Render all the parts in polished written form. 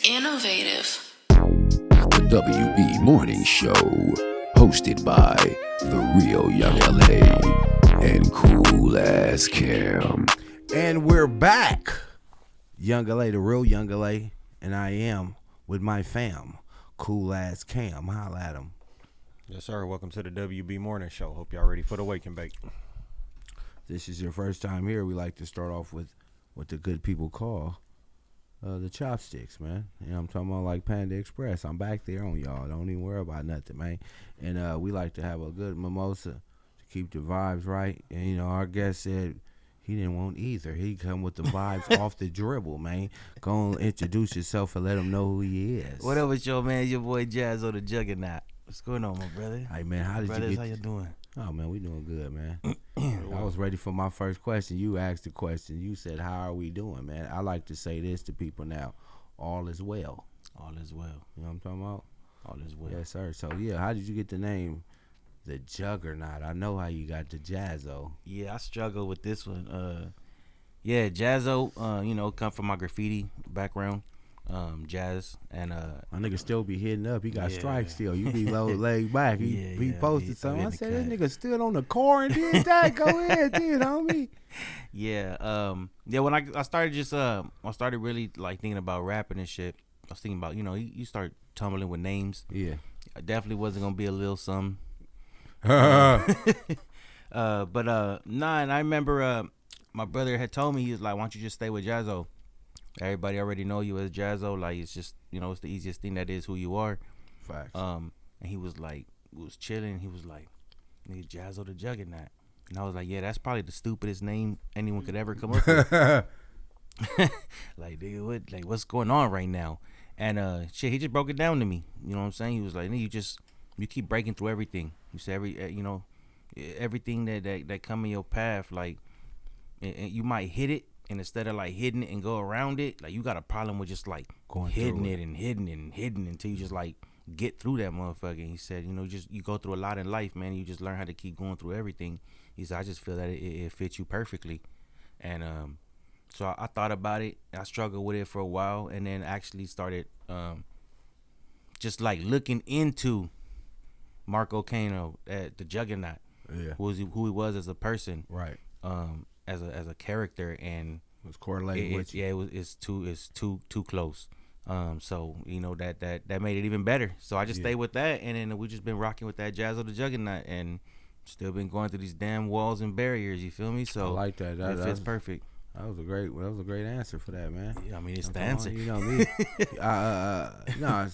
Innovative. The WB Morning Show, hosted by the real Young LA and Cool Ass Cam. And we're back. Young LA, the real Young LA, and I am with my fam, Cool Ass Cam. Holla at him. Yes, sir. Welcome to the WB Morning Show. Hope y'all ready for the wake and bake. This is your first time here. We like to start off with what the good people call the chopsticks, man. You know what I'm talking about, like Panda Express. I'm back there on y'all. Don't even worry about nothing, man. And we like to have a good mimosa to keep the vibes right. And, you know, our guest said he didn't want either. He come with the vibes off the dribble, man. Go and introduce yourself and let him know who he is. What up with your man, your boy JAZOEDAJUGGERNAut. What's going on, my brother? Hey, man, how did Brothers, you get... how you doing? Oh, man, we doing good, man. I was ready for my first question. You asked the question. You said, how are we doing, man? I like to say this to people now. All is well. All is well. You know what I'm talking about? All is well. Yes, sir. So, yeah, how did you get the name The Juggernaut? I know how you got the Jazzo. Yeah, I struggle with this one. Yeah, Jazzo, you know, come from my graffiti background. Jazz and my nigga still be hitting up. He got yeah. strikes still. You be low laid back. He posted something. I said, this cut. nigga stood on the car and did that. Go ahead, did homie. Yeah, yeah. When I started just I started really like thinking about rapping and shit. I was thinking about, you know, you start tumbling with names. Yeah, I definitely wasn't gonna be a little something. But nah, and I remember my brother had told me, he was like, why don't you just stay with Jazzo? Everybody already know you as Jazzo. Like, it's just, you know, it's the easiest thing that is who you are. facts. And he was like, we was chilling. He was like, nigga, Jazzo the Juggernaut. And I was like, yeah, that's probably the stupidest name anyone could ever come up with. Like, nigga, what's going on right now? And shit, he just broke it down to me. You know what I'm saying? He was like, nigga, you keep breaking through everything. You say everything that come in your path, like, and you might hit it. And instead of like hitting it and go around it, like, you got a problem with just like Going hitting through it and hitting it and hitting it until you just like get through that motherfucker. And he said, you know, you go through a lot in life, man. You just learn how to keep going through everything. He said, I just feel that it fits you perfectly. And so I thought about it. I struggled with it for a while, and then actually started just like looking into Marco Cano, the Juggernaut, Yeah, who he was as a person, right. as a character, and It was correlating with you. yeah, it's too close. So, you know, that made it even better. So I just stayed with that, and then we just been rocking with that Jazzo the Juggernaut, and still been going through these damn walls and barriers. You feel me? So I like that. It fits perfect. That was a great answer for that, man. Yeah, I mean, it's I'm the talking answer. about, you know me. No,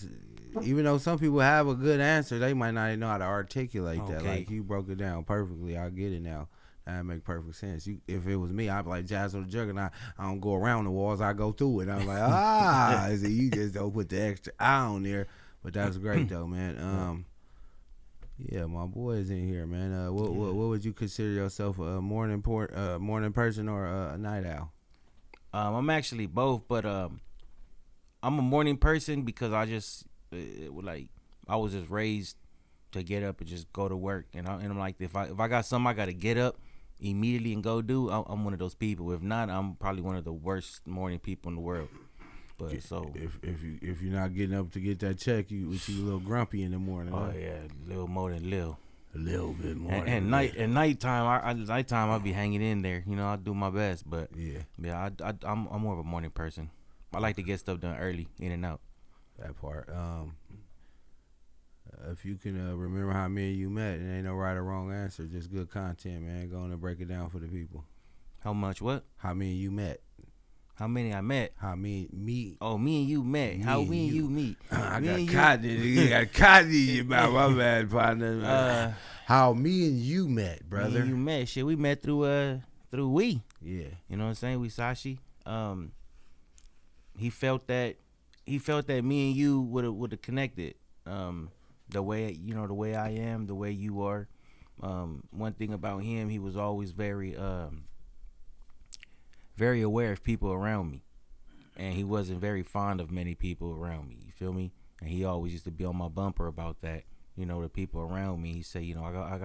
even though some people have a good answer, they might not know how to articulate that. Okay. Like, you broke it down perfectly. I get it now. That make perfect sense. If it was me, I'd be like, Jazzo the Juggernaut. I don't go around the walls. I go through it. I'm like, so you just don't put the extra eye on there. But that's great though, man. Yeah, my boy is in here, man. What would you consider yourself, a morning person or a night owl? I'm actually both, but I'm a morning person because I just I was just raised to get up and just go to work, and I'm like, if I got something I got to get up immediately and go do, I'm one of those people. If not, I'm probably one of the worst morning people in the world. But so if you're not getting up to get that check, you a little grumpy in the morning. oh huh? yeah, a little more than little. A little bit more. And nighttime, I be hanging in there. You know, I do my best, but Yeah, I'm more of a morning person. I like to get stuff done early, in and out. that part. If you can remember how me and you met, it ain't no right or wrong answer, just good content, man. Go on and break it down for the people. How much? What? How me and you met. How many I met? How me. Oh, me and you met. How and me and you. you meet? I Me got and cotton. You got cotton in your mouth. My bad, partner. How me and you met, brother. Me and you met. Shit, we met through we. Yeah. You know what I'm saying? We Sashi. He felt that me and you would have connected. The way, you know, the way I am, the way you are. One thing about him, he was always very aware of people around me, and he wasn't very fond of many people around me. You feel me? And he always used to be on my bumper about that. You know, the people around me. He said, you know, I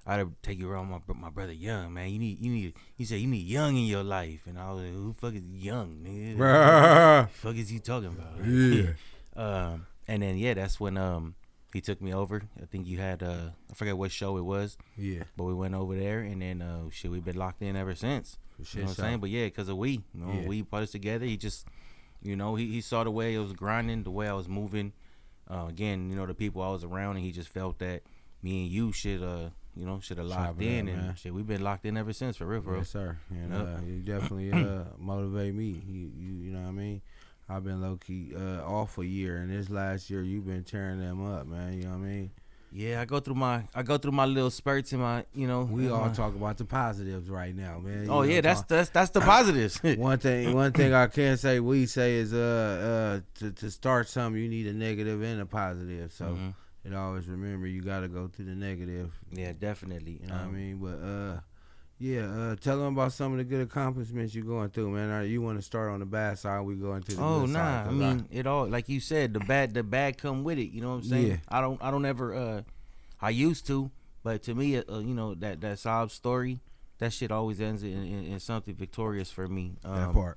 I'd take you around my brother Young, man. He said you need Young in your life, and I was like, who the fuck is Young, nigga? What the fuck is he talking about? Yeah. And then that's when he took me over. I think you had I forget what show it was. Yeah. But we went over there, and then we've been locked in ever since. You know what I'm saying? But yeah, because of we put us together. He just, he saw the way it was grinding, the way I was moving. Again, the people I was around, and he just felt that me and you should have locked in, and shit, we've been locked in ever since, for real, bro. Yes, sir. And you definitely motivate me. You know what I mean? I've been low key off a year, and this last year you've been tearing them up, man. You know what I mean? Yeah, I go through my little spurts in my, We all talk about the positives right now, man. Oh yeah, that's the positives. One thing I can say we say is to start something you need a negative and a positive. So it always remember you got to go through the negative. Yeah, definitely. You know what I mean? But tell them about some of the good accomplishments you're going through, man. You want to start on the bad side? We go into the good side. I mean, it all, like you said, the bad come with it. You know what I'm saying? Yeah. I don't ever. I used to, but to me, that sob story, that shit always ends in something victorious for me. That part.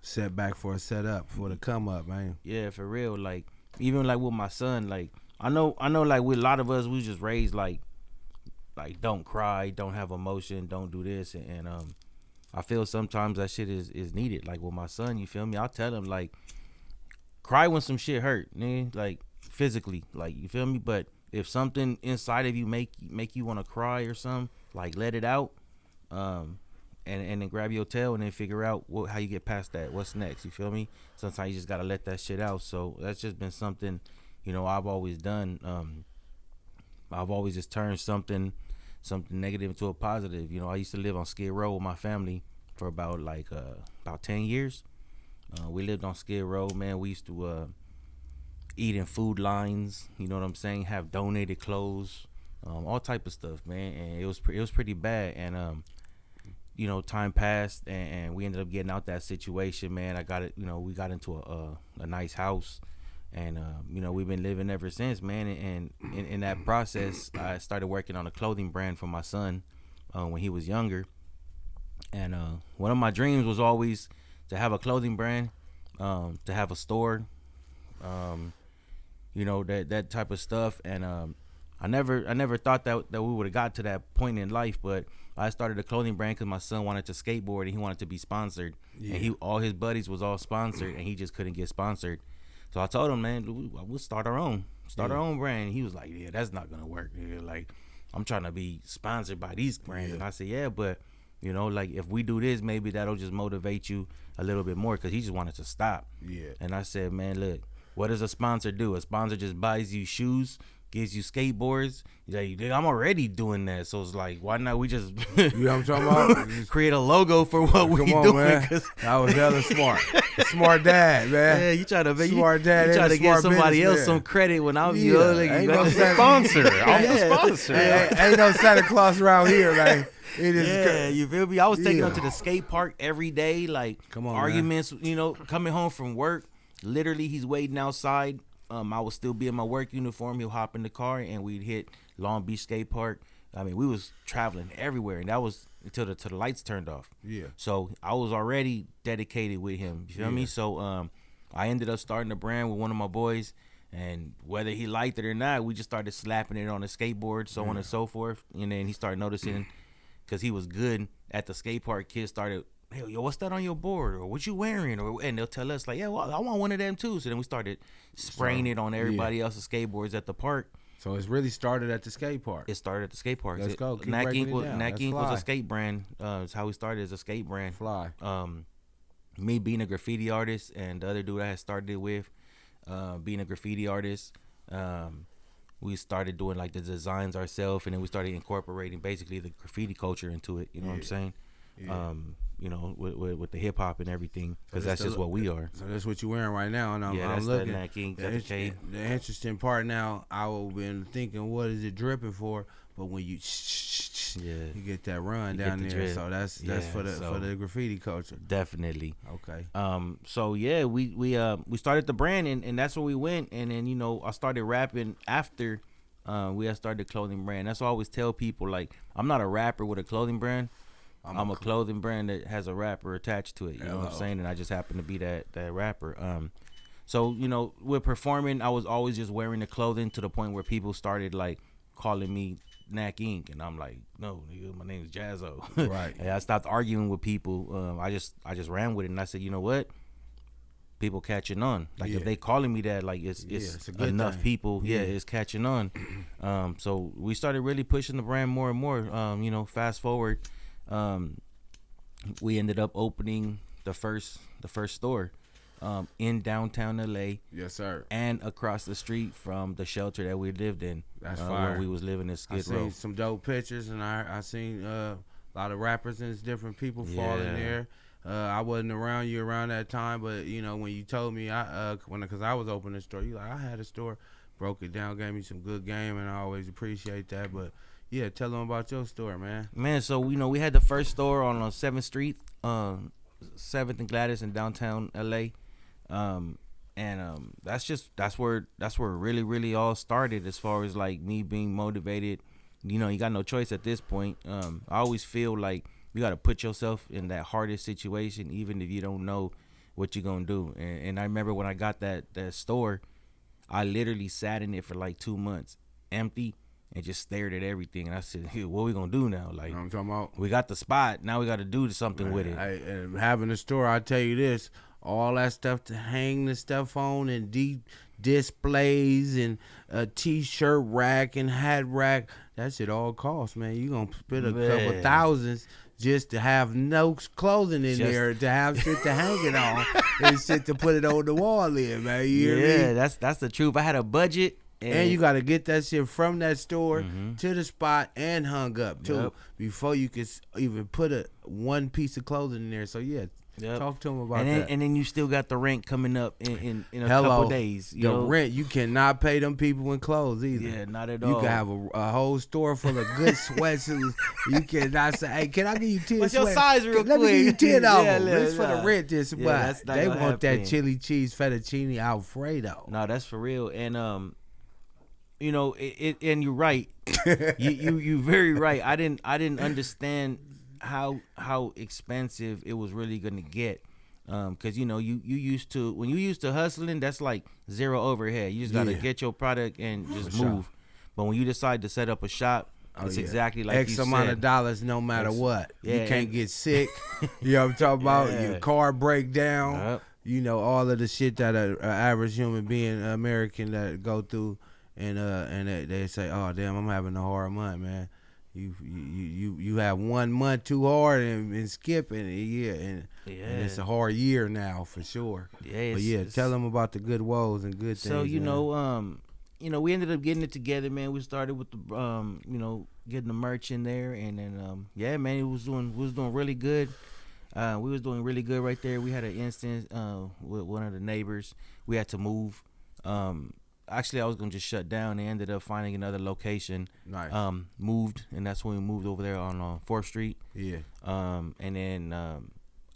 Setback for a setup for the come up, man. Yeah, for real. Like even like with my son, like I know, like with a lot of us, we just raised like don't cry, don't have emotion, don't do this, and I feel sometimes that shit is needed. Like with my son, you feel me? I'll tell him like cry when some shit hurt, man. Like physically, like you feel me? But if something inside of you make you want to cry or something, like let it out, and then grab your tail and then figure out how you get past that. What's next? You feel me? Sometimes you just gotta let that shit out. So that's just been something, I've always done. I've always just turned something negative into a positive. I used to live on Skid Row with my family for about 10 years. We lived on Skid Row, man. We used to eat in food lines, you know what I'm saying? Have donated clothes, all type of stuff, man. And it was pretty bad. And time passed, and we ended up getting out that situation, man. I got it. We got into a nice house. And, we've been living ever since, man. And in that process, I started working on a clothing brand for my son when he was younger. And one of my dreams was always to have a clothing brand, to have a store, that type of stuff. And I never thought that we would have got to that point in life. But I started a clothing brand because my son wanted to skateboard and he wanted to be sponsored. Yeah. And all his buddies was all sponsored, and he just couldn't get sponsored. So I told him, man, we'll start our own brand. He was like, yeah, that's not gonna work. Dude. Like, I'm trying to be sponsored by these brands. Yeah. And I said, yeah, but like if we do this, maybe that'll just motivate you a little bit more, because he just wanted to stop. Yeah. And I said, man, look, what does a sponsor do? A sponsor just buys you shoes, gives you skateboards. Like, I'm already doing that, so it's like, why not we just you know what I'm talking about? Create a logo for what we doing? Man. That was hella smart. Smart dad, man. Yeah, you try to smart dad. You try to give somebody else some credit when I'm the sponsor. I'm the sponsor. Ain't no Santa Claus around here, man. It is you feel me? I was taking him to the skate park every day, like arguments, man. Coming home from work. Literally, he's waiting outside. I would still be in my work uniform. He'll hop in the car and we'd hit Long Beach Skate Park. I mean, we was traveling everywhere, and that was until the lights turned off. Yeah. So I was already dedicated with him. You feel me? So I ended up starting a brand with one of my boys, and whether he liked it or not, we just started slapping it on the skateboard, so on and so forth. And then he started noticing, because he was good at the skate park, kids started, hey, yo, what's that on your board? Or what you wearing? And they'll tell us, like, yeah, well, I want one of them too. So then we started spraying it on everybody else's skateboards at the park. So it's really started at the skate park. It started at the skate park. Let's go. Knack Inc. was a skate brand. It's how we started as a skate brand. Fly. Me being a graffiti artist, and the other dude I had started it with, being a graffiti artist, we started doing like the designs ourselves, and then we started incorporating basically the graffiti culture into it. You know what I'm saying? Yeah. With the hip hop and everything, because that's just what we are. So that's what you're wearing right now, and I'm looking. Knack Inc. The interesting part now, I've been thinking, what is it dripping for? But when you get that run down there, so that's for the graffiti culture. Definitely. Okay. So yeah, we started the brand, and that's where we went, and then I started rapping after we had started a clothing brand. That's why I always tell people, like, I'm not a rapper with a clothing brand. I'm a clothing brand that has a rapper attached to it. You know what I'm saying? And I just happen to be that rapper. So, you know, with performing, I was always just wearing the clothing to the point where people started, like, calling me Knack Inc. And I'm like, no, nigga, my name is Jazzo. Right. And I stopped arguing with people. I just ran with it, and I said, you know what? People catching on. Like, if they calling me that, like, it's enough thing. people. Yeah, it's catching on. So we started really pushing the brand more and more. You know, fast forward, we ended up opening the first store in downtown LA. Yes, sir. And across the street from the shelter that we lived in. That's fire. Where we was living in Skid Row. I seen some dope pictures, and I seen a lot of rappers and different people falling there. I wasn't around you around that time, but you know when you told me, because I was opening a store, you like I had a store, broke it down, gave me some good game, and I always appreciate that. But yeah, tell them about your store, man. Man, so you know we had the first store on 7th Street, 7th and Gladys in downtown LA, and that's where it really all started as far as like me being motivated. You know, you got no choice at this point. I always feel like you got to put yourself in that hardest situation, even if you don't know what you're going to do. And I remember when I got that store, I literally sat in it for like 2 months, empty, and just stared at everything. And I said, hey, what are we going to do now? Like, You know what I'm talking about? we got the spot. Now we got to do something with it. And having a store, I tell you this, all that stuff to hang the stuff on and displays and a T-shirt rack and hat rack, that shit all costs, man. You going to spend a couple thousands just to have no clothing in there, to have shit to hang it on and shit to put it on the wall in, man. You hear me? that's the truth. I had a budget. And you got to get that shit from that store to the spot and hung up, too, before you could even put one piece of clothing in there. So, yeah, talk to them about that. And then you still got the rent coming up in a couple days. The rent, you cannot pay them people in clothes either. Yeah, not at all. You can have a whole store full of good sweatsuits. You cannot say, hey, can I give you 10 What's your size real quick? Let me give you 10 of them. Yeah, It's for the rent this month. They want that happen. chili cheese fettuccine Alfredo. No, that's for real. And you know, and you're right. you very right. I didn't understand how expensive it was really gonna get, because you know you used to, when you used to hustling, that's like zero overhead. You just gotta get your product and just move. But when you decide to set up a shop, it's exactly like X you amount said. of dollars, no matter what. You can't get sick. You know what I'm talking about? Your car break down. You know, all of the shit that an average human being, American, that go through, and they say, oh damn, I'm having a hard month, man. You have 1 month too hard and skipping it, and it's a hard year now for sure. But tell them about the good woes and good things. So you know, we ended up getting it together, man. We started with the you know, getting the merch in there, and then man, we was doing really good. We was doing really good right there. We had an instance with one of the neighbors. We had to move. Actually, I was gonna just shut down. They ended up finding another location. Nice. Moved, and that's when we moved over there on 4th Street. Yeah. And then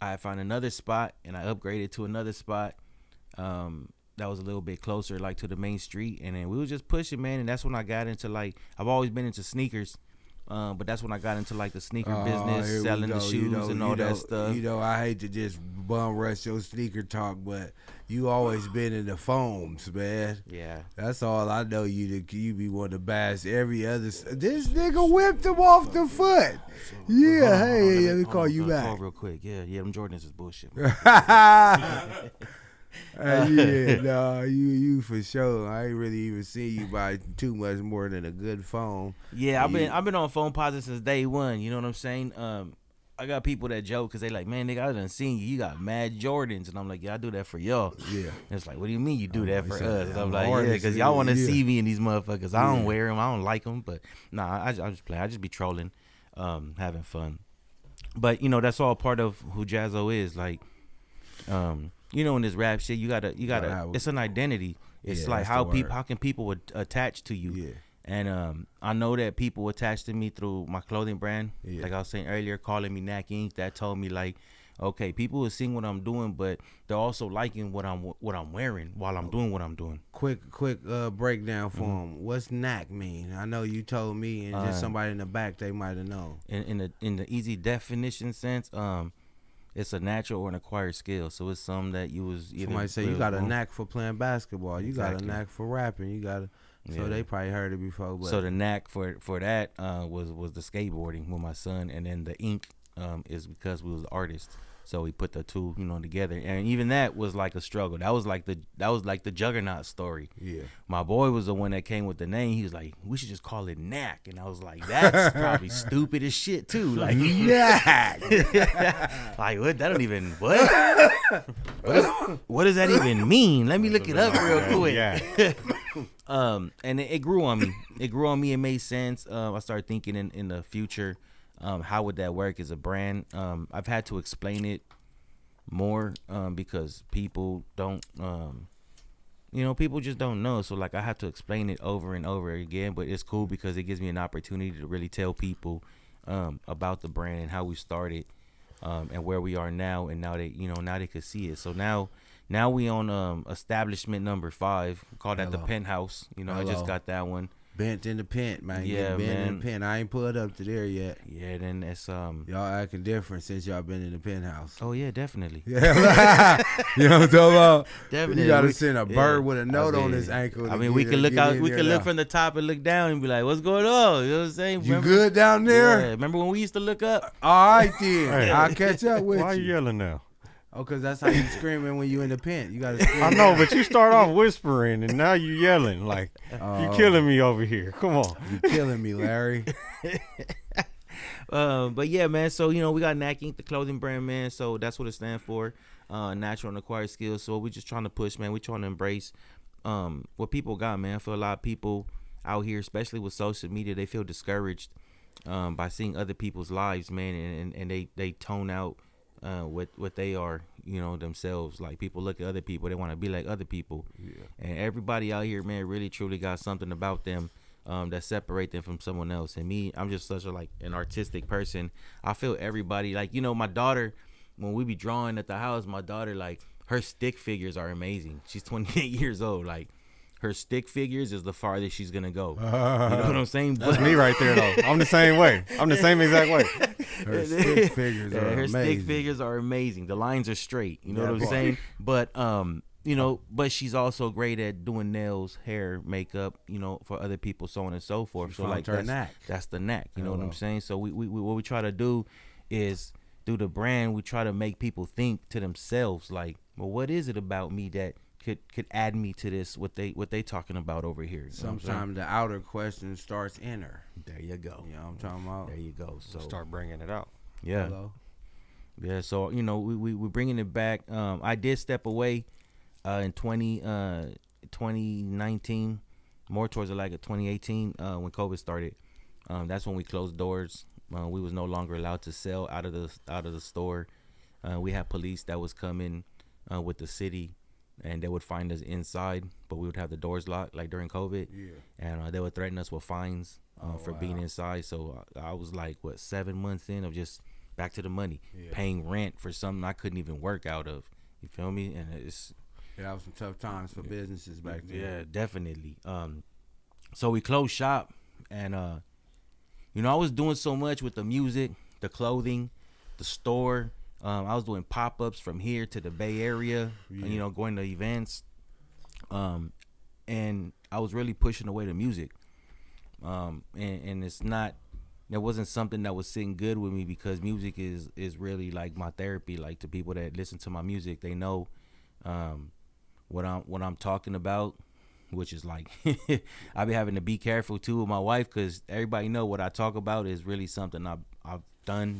I found another spot, and I upgraded to another spot. That was a little bit closer, like to the main street. And then we was just pushing, man. And that's when I got into, like, I've always been into sneakers. But that's when I got into like the sneaker business, selling the shoes and all that stuff. You know, I hate to just bum rush your sneaker talk, but you always been in the foams, man. Yeah, that's all I know. You be one of the best. Every other, this nigga whipped him off the foot. Yeah, let me call you back. Call real quick. Yeah, them Jordans is bullshit. You for sure. I ain't really even seen you buy too much more than a good phone. Yeah, I've been on phone positive since day one. You know what I'm saying? I got people that joke because they like, man, nigga, I done seen you. You got mad Jordans, and I'm like, yeah, I do that for y'all. Yeah, and it's like, what do you mean you do that for us? And I'm like, yeah, because y'all want to see me in these motherfuckers. I don't wear them. I don't like them, but nah, I just play. I just be trolling, having fun. But you know, that's all part of who Jazzo is. Like, you know, in this rap shit, you gotta. It's an identity. It's like how can people attach to you. Yeah. And I know that people attach to me through my clothing brand. Yeah. Like I was saying earlier, calling me Knack Inc. That told me like okay, people are seeing what I'm doing, but they're also liking what I'm wearing while I'm doing what I'm doing. Quick breakdown for them. What's knack mean? I know you told me, and just somebody in the back they might have known. In the easy definition sense, it's a natural or an acquired skill. So it's something that you was either. Somebody say you got a knack for playing basketball. You got a Exactly. knack for rapping. You got a. So Yeah. they probably heard it before. But So the knack for that was the skateboarding with my son, and then the ink is because we was artists. So we put the two, together, and even that was like a struggle. That was like the Juggernaut story. yeah, My boy was the one that came with the name. He was like, "We should just call it Knack," and I was like, "That's probably stupid as shit too." Like, knack. like what? That don't even what? What does that even mean? Let me look it up real quick. Yeah. And it grew on me. It grew on me. It made sense. I started thinking in the future, how would that work as a brand? I've had to explain it more because people don't, people just don't know. So like I have to explain it over and over again. But it's cool because it gives me an opportunity to really tell people about the brand and how we started and where we are now. And now they could see it. So now we on establishment number 5. We call that the Hello. Penthouse. I just Hello. got that one. Bent in the pent, man. Yeah, Get bent in man. the pent. I ain't pulled up to there yet. Yeah, then that's Y'all acting different since y'all been in the penthouse. Oh yeah, definitely. Yeah, you know what I'm talking about? Definitely. You gotta We- send a yeah. bird with a note I on mean- his ankle. I mean, we can look out. We can look from the top and look down and be like, "What's going on?" You know what I'm saying? You good down Yeah. there? Remember when we used to look up? All right then. Hey. I'll catch up with Why are you you. yelling now? Oh, cause that's how you screaming when you in the pen. You gotta scream. I know, but you start off whispering and now you yelling like Oh, you killing me over here. Come on. You killing me, Larry. But yeah, man. So we got Knack Inc., the clothing brand, man. So that's what it stands for, natural and acquired skills. So we're just trying to push, man. We're trying to embrace what people got, man. I feel a lot of people out here, especially with social media, they feel discouraged by seeing other people's lives, man, and they tone out what they are, themselves. Like people look at other people, they want to be like other people. Yeah. And everybody out here, man, really truly got something about them that separate them from someone else. And me, I'm just such an artistic person. I feel everybody, like, my daughter, when we be drawing at the house, my daughter, like, her stick figures are amazing. She's 28 years old. Like, her stick figures is the farthest she's gonna go. You know what I'm saying? That's me right there though. I'm the same way. I'm the same exact way. Her stick figures are her amazing. stick figures are amazing. The lines are straight. You know That what I'm part. saying? But but she's also great at doing nails, hair, makeup, for other people, so on and so forth. She So found like her knack. that's the knack. You know what Hello. I'm saying? So we what we try to do is through the brand, we try to make people think to themselves like, well, what is it about me that could add me to this? What they talking about over here? You know what I'm saying? Sometimes the outer question starts inner. There you go. You know what I'm talking about? There you go. So Start bringing it out. yeah. Hello? Yeah, so we're bringing it back. I did step away in 2019, more towards like 2018 when COVID started. That's when we closed doors. We was no longer allowed to sell out of the store. We had police that was coming with the city, and they would find us inside, but we would have the doors locked like during COVID. Yeah. And they would threaten us with fines for being inside. So I was like, 7 months in of just back to the money, paying rent for something I couldn't even work out of. You feel me? And it's That was some tough times for businesses back then. yeah, definitely. So we closed shop, and I was doing so much with the music, the clothing, the store. I was doing pop-ups from here to the Bay Area, going to events, and I was really pushing away the music. And it's not, it wasn't something that was sitting good with me, because music is really like my therapy. Like, to people that listen to my music, they know what I'm talking about, which is like I be having to be careful too with my wife, because everybody know what I talk about is really something I've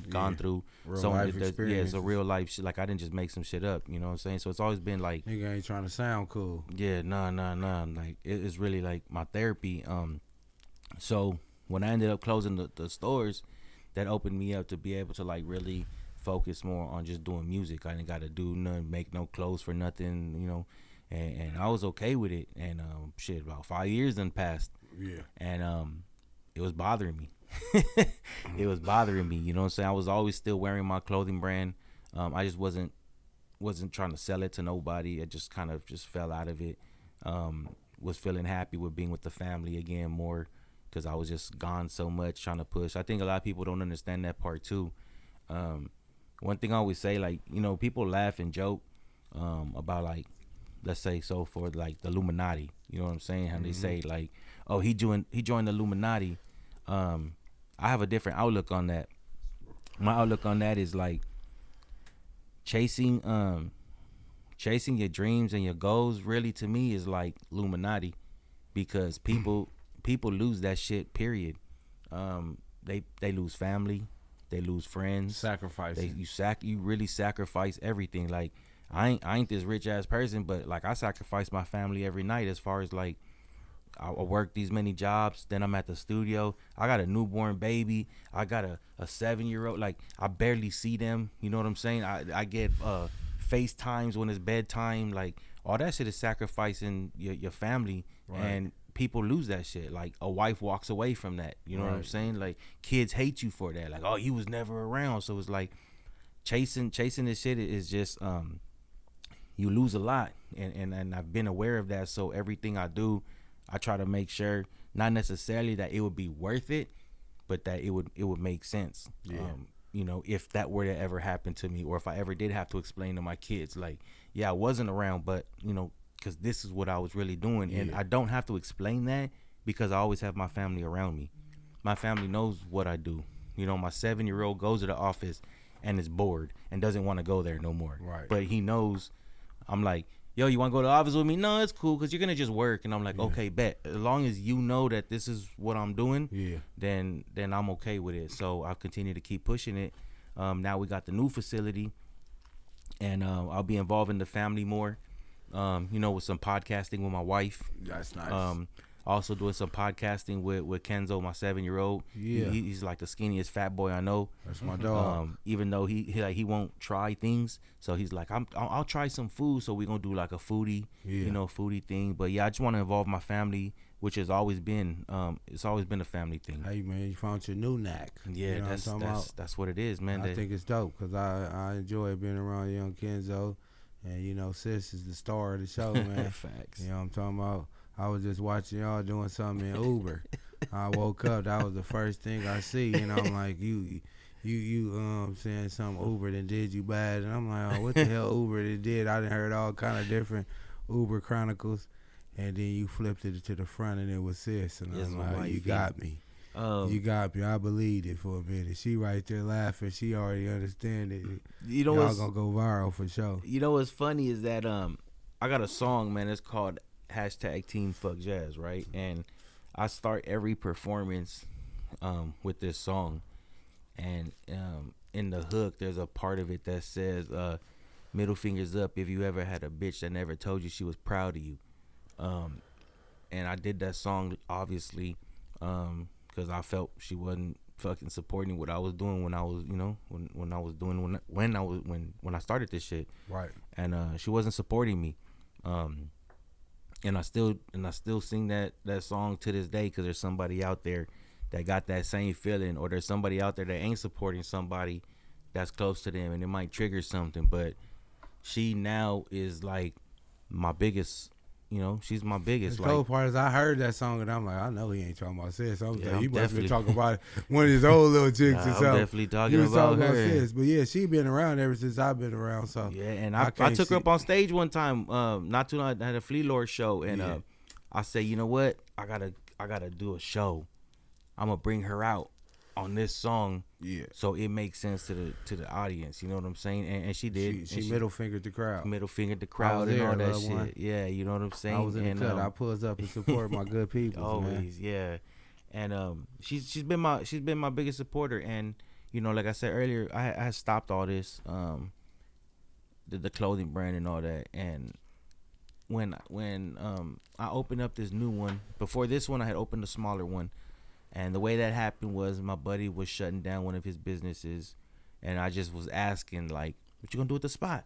gone through. Real So life it's a experiences. real life shit. Like, I didn't just make some shit up, you know what I'm saying? So it's always been like, Nigga ain't trying to sound cool. yeah, nah. Like, it's really like my therapy. So when I ended up closing the stores, that opened me up to be able to like really focus more on just doing music. I didn't got to do nothing, make no clothes for nothing, and I was okay with it. And about 5 years done passed. Yeah. And it was bothering me. It was bothering me, you know what I'm saying? I was always still wearing my clothing brand I just wasn't trying to sell it to nobody. I just kind of just fell out of it. Was feeling happy with being with the family again more because I was just gone so much trying to push. I think a lot of people don't understand that part too. One thing I always say, like, you know, people laugh and joke about, like, let's say, so for like the Illuminati, you know what I'm saying? How they say like, oh, he joined the Illuminati. I have a different outlook on that. My outlook on that is like chasing your dreams and your goals. Really, to me, is like Illuminati, because people lose that shit. Period. They lose family, they lose friends, Sacrificing. You really sacrifice everything. Like I ain't this rich ass person, but like I sacrifice my family every night. As far as like I work these many jobs, then I'm at the studio. I got a newborn baby. I got a 7-year-old. Like I barely see them. You know what I'm saying? I get FaceTimes when it's bedtime. Like all that shit is sacrificing your family, Right. and people lose that shit. Like a wife walks away from that. You know what I'm saying? Like kids hate you for that. Like, oh, he was never around. So it's like chasing this shit is just you lose a lot, and I've been aware of that. So everything I do, I try to make sure, not necessarily that it would be worth it, but that it would make sense. Yeah. You know, if that were to ever happen to me, or if I ever did have to explain to my kids, like, yeah, I wasn't around, but, you know, because this is what I was really doing. And I don't have to explain that because I always have my family around me. My family knows what I do. You know, my 7-year-old goes to the office and is bored and doesn't want to go there no more. Right. But he knows. I'm like, yo, you want to go to the office with me? No, it's cool because you're going to just work. And I'm like, okay, bet. As long as you know that this is what I'm doing, then I'm okay with it. So I'll continue to keep pushing it. Now we got the new facility, and I'll be involving the family more, you know, with some podcasting with my wife. That's nice. Also doing some podcasting with Kenzo, my 7-year-old. Yeah. He's like the skinniest fat boy I know. That's my dog. Even though he won't try things, so he's like, I'll try some food. So we're gonna do like a foodie, foodie thing. But yeah, I just want to involve my family, which has always been it's always been a family thing. Hey man, you found your new knack. Yeah, you know that's what it is, man. I think it's dope because I enjoy being around young Kenzo, and you know, sis is the star of the show, man. Facts. You know what I'm talking about? I was just watching y'all doing something in Uber. I woke up, that was the first thing I see, and I'm like, you saying something Uber that did you bad, and I'm like, oh, what the hell Uber that did? I done heard all kind of different Uber chronicles, and then you flipped it to the front, and it was sis, and I'm like, you got me. You got me. I believed it for a minute. She right there laughing. She already understand it. You know, y'all gonna go viral for sure. You know what's funny is that I got a song, man. It's called #TeamFuckJazz, right? And I start every performance with this song, and in the hook there's a part of it that says middle fingers up if you ever had a bitch that never told you she was proud of you. And I did that song obviously because I felt she wasn't fucking supporting what I was doing when I was, you know, when I started this shit. Right. And she wasn't supporting me. And I still sing that song to this day because there's somebody out there that got that same feeling, or there's somebody out there that ain't supporting somebody that's close to them, and it might trigger something. But she now is like my biggest, you know, she's my biggest. The like, cool part is I heard that song and I'm like, I know he ain't talking about sis. I was Yeah, like, he I'm must have been definitely- talking about one of his old little chicks or I'm something. definitely talking He was about talking about her. sis. But yeah, she been around ever since I've been around. So Yeah, and I can't took her see- up on stage one time, not too long, I had a Flea Lord show, and Yeah. I said, you know what, I gotta do a show. I'm gonna bring her out on this song, so it makes sense to the audience. You know what I'm saying? And she did. She middle fingered the crowd. middle fingered the crowd and there, all that little shit. one. Yeah, you know what I'm saying? I was in and, the cut. I pulls up and support my good people. Man. Always, yeah. And she's been my biggest supporter. And you know, like I said earlier, I stopped all this, the clothing brand and all that. And when I opened up this new one, before this one I had opened a smaller one, and the way that happened was my buddy was shutting down one of his businesses, and I just was asking like, what you gonna do with the spot?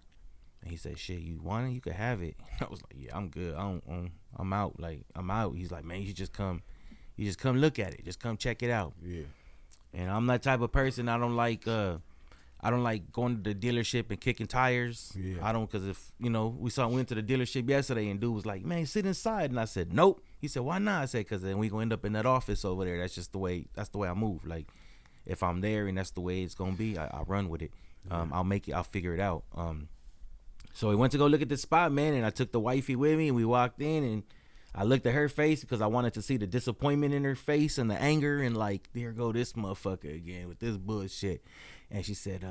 And he said, shit, you want it? You could have it. I was like, yeah, I'm good. I'm out. Like, I'm out. He's like, man, you just come look at it. Just come check it out. Yeah. And I'm that type of person. I don't like I don't like going to the dealership and kicking tires. Yeah. I don't, because if, you know, went to the dealership yesterday and dude was like, man, sit inside. And I said, nope. He said, why not? I said, because then we going to end up in that office over there. That's just the way I move. Like, if I'm there and that's the way it's going to be, I run with it. I'll figure it out. So we went to go look at this spot, man, and I took the wifey with me, and we walked in, and I looked at her face because I wanted to see the disappointment in her face and the anger, and like, there go this motherfucker again with this bullshit. And she said,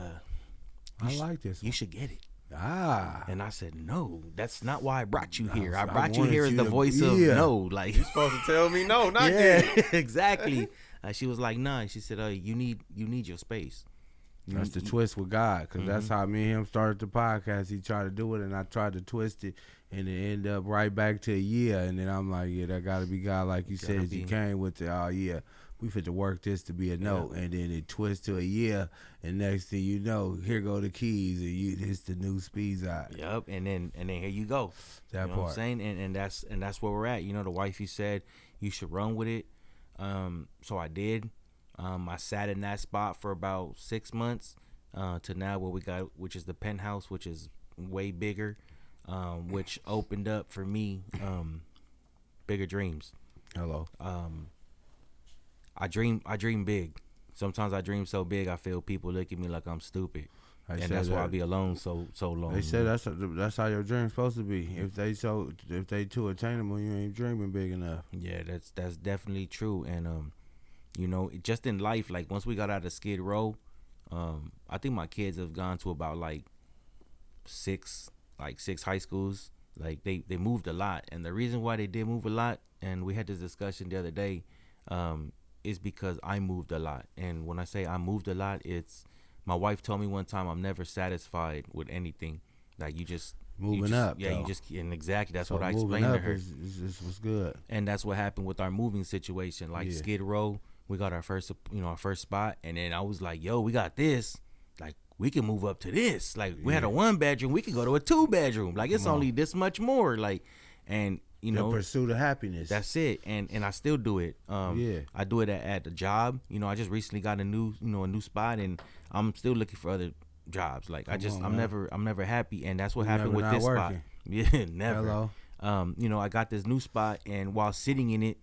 I like this. You should get it. Ah. And I said, no, that's not why I brought you here. I I brought you wanted here as you the to- voice of yeah. no. Like, You supposed to tell me no, not yeah, that. exactly. She was like, nah. She said, you need your space. That's the twist with God, because that's Mm-hmm. how me and him started the podcast. He tried to do it, and I tried to twist it, and it ended up right back to a year. And then I'm like, yeah, that got to be God, like you said. You came with the, oh, yeah, we fit to work this to be a note. And then it twists to a year, and next thing you know, here go the keys, and it's the new speeds out. Yep, and then here you go. That you know part. what I'm saying? And that's where we're at. You know, the wifey said you should run with it. So I did. I sat in that spot for about 6 months to now where we got, which is the penthouse, which is way bigger, which opened up for me bigger dreams. Hello. I dream big. Sometimes I dream so big I feel people look at me like I'm stupid. And that's why I be alone so long. They said that's how your dream's supposed to be. If they too attainable, you ain't dreaming big enough. Yeah, that's definitely true. And you know, just in life, like once we got out of Skid Row, I think my kids have gone to about like six high schools. Like they moved a lot, and the reason why they did move a lot, and we had this discussion the other day, is because I moved a lot. And when I say I moved a lot, it's my wife told me one time I'm never satisfied with anything. Like you just Moving up, yeah, though. you just, and exactly that's So what I moving explained to up her. is what's good. And that's what happened with our moving situation. Like Yeah. Skid Row, we got our first spot, and then I was like, yo, we got this. Like we can move up to this. Like we had a 1-bedroom, we can go to a 2-bedroom. Like it's only this much more. Like, and you The know, pursuit of happiness. that's it. And I still do it. Yeah. I do it at the job. You know, I just recently got a new spot, and I'm still looking for other jobs. Like I'm never happy, and that's what happened never with not this spot. working. Yeah, never. Hello. You know, I got this new spot, and while sitting in it,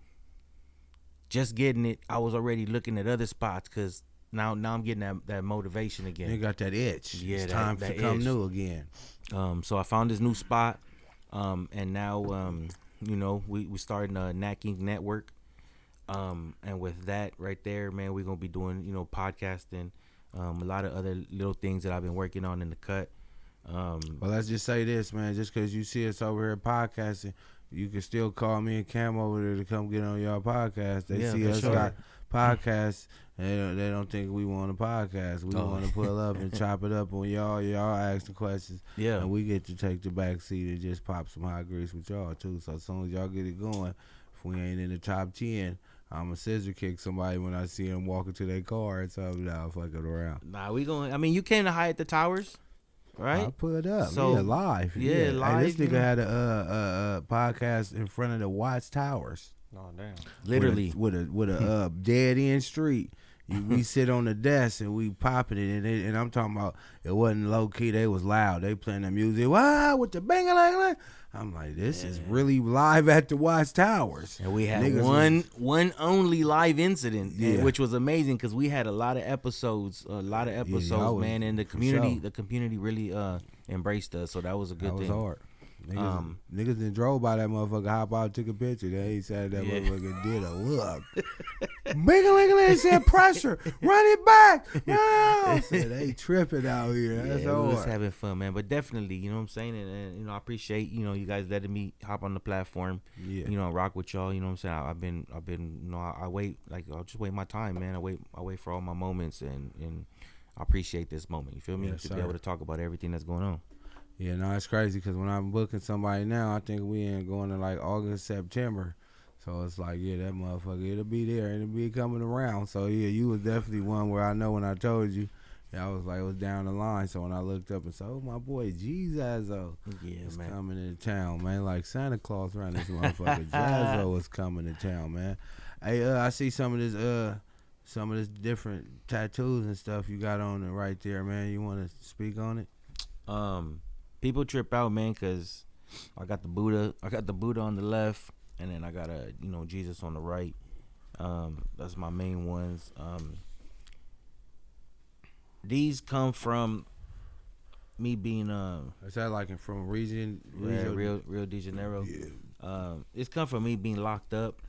just getting it, I was already looking at other spots because now I'm getting that motivation again. You got that itch. Yeah, It's that- time that to come itch. new again. So I found this new spot, and now you know, we starting a Knack Inc. network, and with that right there, man, we're gonna be doing, you know, podcasting, a lot of other little things that I've been working on in the cut. Well, let's just say this, man. Just because you see us over here podcasting, you can still call me and Cam over there to come get on y'all podcast. They Yeah, see for us sure. got podcasts, and they don't think we want a podcast. We Oh. want to pull up and chop it up on y'all. Y'all ask the questions, Yeah. and we get to take the back seat and just pop some hot grease with y'all too. So as soon as y'all get it going, if we ain't in the top 10, I'm a scissor kick somebody when I see them walking to their car and tell them, "Nah, fuck it around." Nah, we going. I mean, you came to Hyatt the Towers, right? I put up, So, yeah, live. yeah, Hey, live, this you nigga know. had a podcast in front of the Watts Towers. Oh damn. Literally. with a dead end street. We sit on the desk and we popping it, and I'm talking about it wasn't low key. They was loud. They playing the music. Wow, with the bang like. I'm like, this is really live at the Watts Towers. And we had Niggas one only live incident, Yeah. which was amazing because we had a lot of episodes, was- man. And the for community, sure. the community really embraced us, so that was a good That was thing. hard. Niggas done drove by that motherfucker, hop out, took a picture. They ain't said that Yeah. motherfucker did a look. Bing-a-ling-a-ling said pressure, run it back. No. Said they tripping out here. That's Yeah, we was hard. having fun, man. But definitely, you know what I'm saying, and you know, I appreciate, you know, you guys letting me hop on the platform, Yeah. you know, rock with y'all. You know what I'm saying? I've been, you know, I wait, like I'll just wait my time, man. I wait for all my moments, and I appreciate this moment. You feel me? Yes, to be sir. able to talk about everything that's going on. Yeah, no, it's crazy because when I'm booking somebody now, I think we ain't going to like August, September. So it's like, yeah, that motherfucker, it'll be there. It'll be coming around. So, yeah, you was definitely one where I know when I told you, I was like, it was down the line. So when I looked up and said, oh, my boy, Jazo Yeah, is man. coming into town, man. Like Santa Claus around this motherfucker. Jazo is coming to town, man. Hey, I see some of this some of the different tattoos and stuff you got on it right there, man. You want to speak on it? People trip out, man, because I got the Buddha on the left, and then I got Jesus on the right. That's my main ones. These come from me being Is that like from Rio de Janeiro? Yeah. It's come from me being locked up.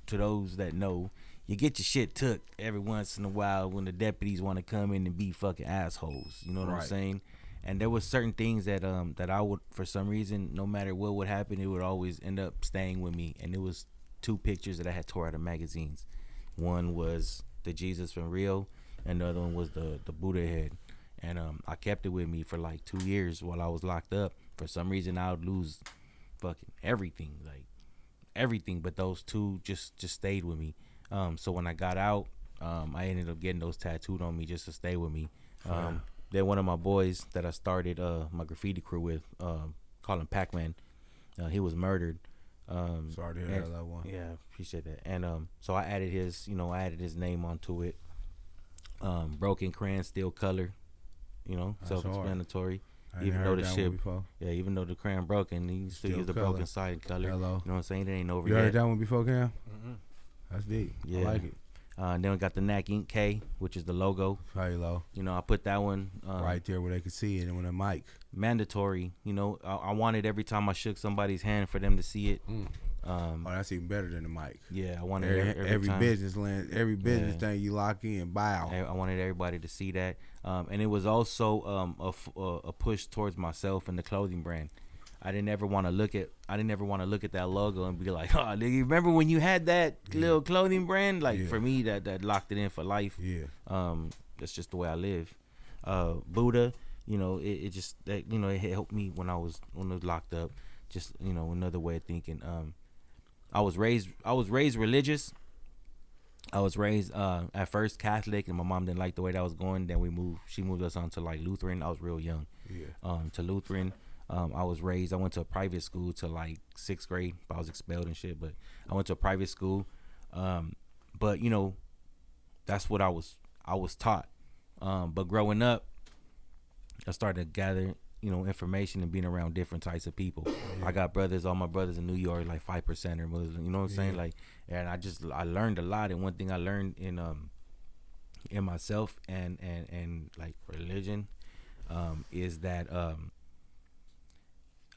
To those that know, you get your shit took every once in a while when the deputies want to come in and be fucking assholes. You know what I'm saying? And there was certain things that I would, for some reason, no matter what would happen, it would always end up staying with me. And it was 2 pictures that I had tore out of magazines. One was the Jesus from Rio, and the other one was the Buddha head. And I kept it with me for like 2 years while I was locked up. For some reason, I would lose fucking everything, like everything, but those 2 just stayed with me. So when I got out, I ended up getting those tattooed on me just to stay with me. Then one of my boys that I started my graffiti crew with, call him Pac-Man, he was murdered. Sorry to hear that one. Yeah, appreciate that. And so I added his name onto it. Broken crayon, still color, self-explanatory. Even though the shit, even though the crayon broken, you still use the broken side and color. Hello. You know what I'm saying? It ain't over you yet. You heard that one before, Cam? Mm-hmm. That's deep. Yeah. I like it. Then we got the NAC Ink K, which is the logo. Halo. I put that one right there where they could see it and with a mic. Mandatory. I wanted every time I shook somebody's hand for them to see it. That's even better than the mic. Yeah, I wanted every business thing you lock in, bow. I wanted everybody to see that, and it was also a push towards myself and the clothing brand. I didn't ever want to look at that logo and be like, oh, nigga, remember when you had that little clothing brand? Like for me, that locked it in for life. Yeah. That's just the way I live. Buddha, it just that it helped me when I was locked up. Just another way of thinking. I was raised religious. I was raised at first Catholic, and my mom didn't like the way that was going. Then she moved us on to like Lutheran. I was real young. Yeah. To Lutheran. I went to a private school till like 6th grade. I was expelled and shit, but I went to a private school. But that's what I was taught. But growing up, I started to gather, information and being around different types of people. Yeah. I got all my brothers in New York, like 5% or Muslim, you know what I'm saying? Like, and I learned a lot. And one thing I learned in myself and like religion, is that,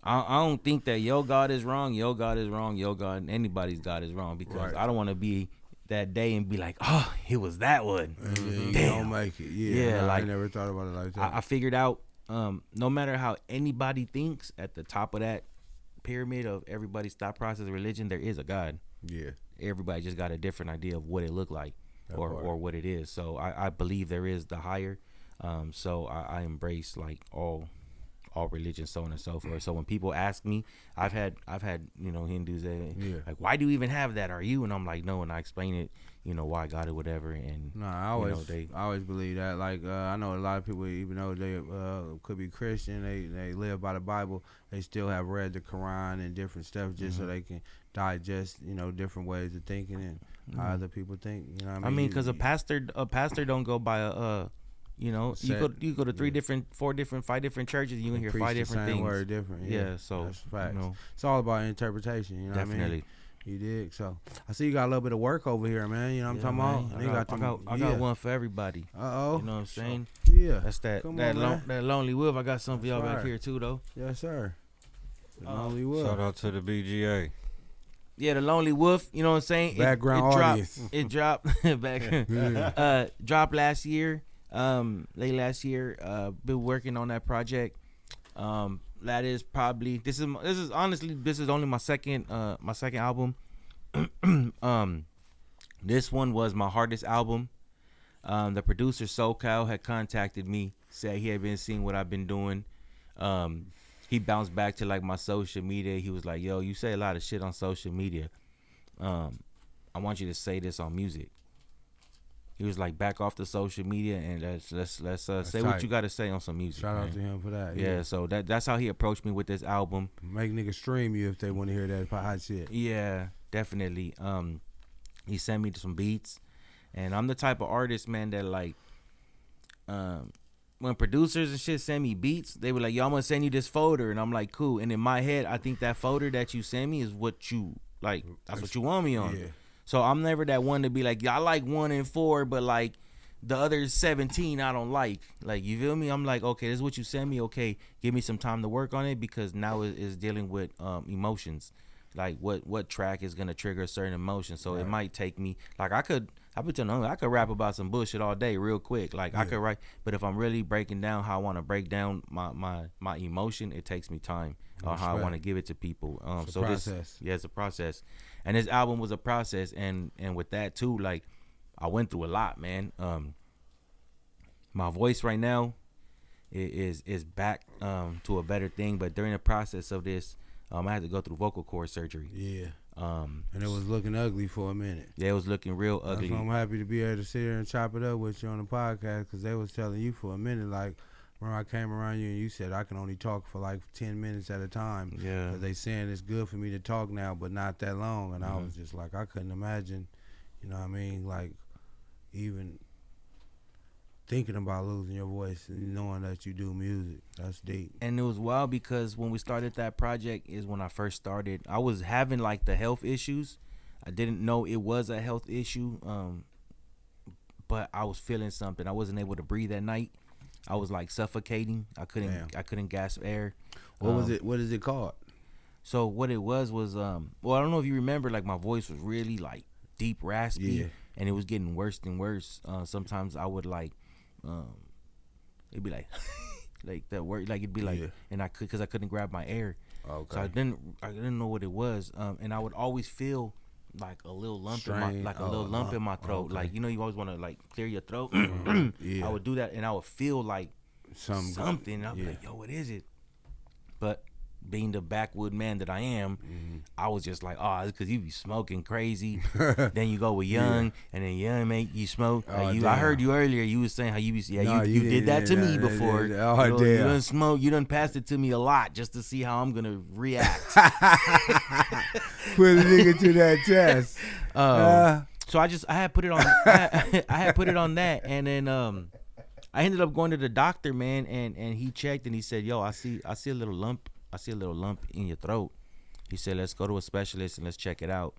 I don't think that your God is wrong, anybody's God is wrong, because I don't want to be that day and be like, oh, it was that one. You don't make it. Yeah, I never thought about it like that. I figured out, no matter how anybody thinks, at the top of that pyramid of everybody's thought process, religion, there is a God. Yeah. Everybody just got a different idea of what it looked like or what it is. So I believe there is the higher. So I embrace like all religions, so on and so forth. So when people ask me, I've had Hindus that like, why do you even have that? Are you? And I'm like, no. And I explain it, why I got it, whatever. And I always believe that. Like I know a lot of people, even though they could be Christian, they live by the Bible, they still have read the Quran and different stuff just so they can digest different ways of thinking and how other people think. You know what I mean? I mean, because a pastor don't go by you go to 3 different, 4 different, 5 different churches, you can hear 5 different things. Word different. Yeah, so that's facts. It's all about interpretation. You know definitely. What I mean? You dig? So I see you got a little bit of work over here, man. You know what I'm talking about? I got one for everybody. Uh-oh. You know what I'm saying? Yeah. That's that Lonely Wolf. I got some for y'all back here too, though. Yes, sir. The Lonely Wolf. Shout out to the BGA. Yeah, the Lonely Wolf. You know what I'm saying? Background audience. It dropped back. Dropped last year. Late last year. Been working on that project. That is probably this is honestly only my second album. This one was my hardest album. The producer SoCal had contacted me, said he had been seeing what I've been doing. He bounced back to like my social media. He was like, "Yo, you say a lot of shit on social media. I want you to say this on music." He was like, back off the social media and let's say tight. What you got to say on some music. Shout out to him for that. Yeah, so that's how he approached me with this album. Make niggas stream you if they want to hear that hot shit. Yeah, definitely. He sent me some beats, and I'm the type of artist, man, that like, when producers and shit send me beats, they were like, yo, I'm gonna send you this folder, and I'm like, cool. And in my head, I think that folder that you send me is what you like. That's what you want me on. Yeah. So I'm never that one to be like, yeah, I like 1 and 4, but like the other 17 I don't like. Like, you feel me? I'm like, okay, this is what you send me. Okay, give me some time to work on it, because now it's dealing with emotions. Like what track is gonna trigger a certain emotion. So it might take me, like, I've been telling you, I could rap about some bullshit all day real quick. Like I could write, but if I'm really breaking down how I want to break down my emotion, it takes me time on how I want to give it to people. It's a process. It's a process. And this album was a process, and with that too, like, I went through a lot, man. My voice right now is back to a better thing, but during the process of this, I had to go through vocal cord surgery. Yeah. And it was looking ugly for a minute. Yeah, it was looking real ugly. That's why I'm happy to be able to sit here and chop it up with you on the podcast, because they was telling you for a minute, like, when I came around you and you said I can only talk for like 10 minutes at a time. Yeah. Because they saying it's good for me to talk now, but not that long. And I was just like, I couldn't imagine, you know what I mean, like, even thinking about losing your voice and knowing that you do music. That's deep. And it was wild because when we started that project is when I first started. I was having like the health issues. I didn't know it was a health issue, but I was feeling something. I wasn't able to breathe at night. I was like suffocating. I couldn't gasp air. What was it? What is it called? So what it was well, I don't know if you remember, like, my voice was really like deep raspy, and it was getting worse and worse. Sometimes I would like, it'd be like, like that word, like it'd be like, and because I couldn't grab my air. Okay. So I didn't know what it was, and I would always feel like a little lump in my throat. Okay. Like, you know, you always want to like clear your throat. Yeah. I would do that, and I would feel like something. And I'd be like, yo, what is it? But being the backwood man that I am, I was just like, oh, it's because you be smoking crazy. Then you go with Young, and then Young make you smoke. I heard you earlier. You was saying how you be, you did that to me before. You done smoke. You done passed it to me a lot just to see how I'm gonna react. Put a nigga to that test. So I had put it on. I had put it on that, and then I ended up going to the doctor, man, and he checked and he said, yo, I see a little lump. I see a little lump in your throat. He said, let's go to a specialist and let's check it out.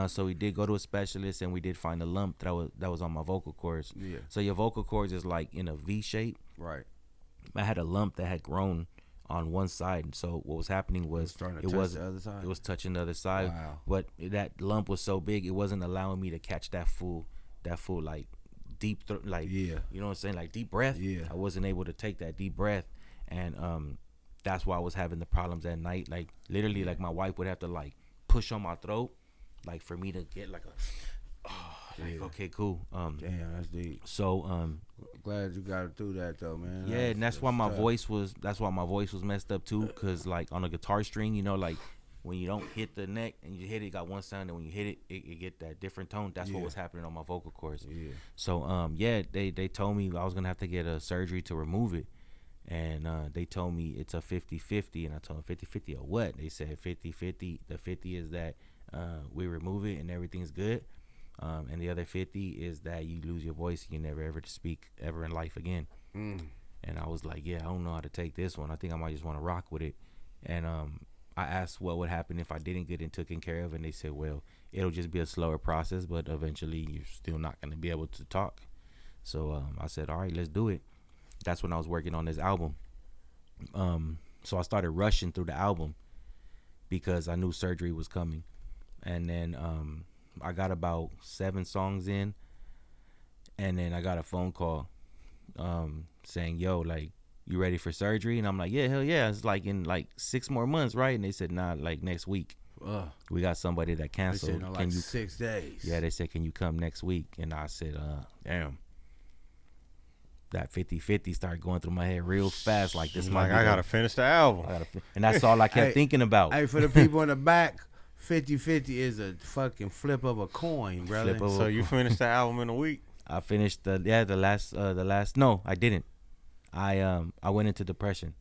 So we did go to a specialist, and we did find a lump that was on my vocal cords. Yeah. So your vocal cords is like in a V shape. Right. I had a lump that had grown on one side. So what was happening was it was the other side. It was touching the other side. Wow. But that lump was so big, it wasn't allowing me to catch that full like deep you know what I'm saying, like deep breath. Yeah. I wasn't able to take that deep breath, and that's why I was having the problems at night. Like, literally, like, my wife would have to like push on my throat, like, for me to get like okay, cool. Damn, that's deep. So glad you got through that though, man. Yeah, and that's why my voice was messed up too, because like on a guitar string, you know, like when you don't hit the neck and you hit it, got one sound, and when you hit it, it get that different tone. That's what was happening on my vocal cords. Yeah. So they told me I was gonna have to get a surgery to remove it. And they told me it's a 50-50, and I told them 50-50 of what? They said 50-50. The 50 is that we remove it and everything's good, and the other 50 is that you lose your voice and you never ever to speak ever in life again. And I was like, yeah, I don't know how to take this one. I think I might just want to rock with it. And I asked what would happen if I didn't get it taken care of, and they said, well, it'll just be a slower process, but eventually you're still not going to be able to talk. So I said, all right, let's do it. That's when I was working on this album. So I started rushing through the album because I knew surgery was coming. And then I got about 7 songs in, and then I got a phone call saying, yo, like, you ready for surgery? And I'm like, yeah, hell yeah. It's like in like 6 more months, right? And they said, nah, like next week. We got somebody that canceled. They said, like 6 days. Yeah, they said, can you come next week? And I said, damn. That 50-50 started going through my head real fast. Like, this might be I gotta finish the album. And that's all I kept thinking about. Hey, for the people in the back, 50-50 is a fucking flip of a coin, brother. So you finished the album in a week? I finished the last. No, I didn't. I went into depression,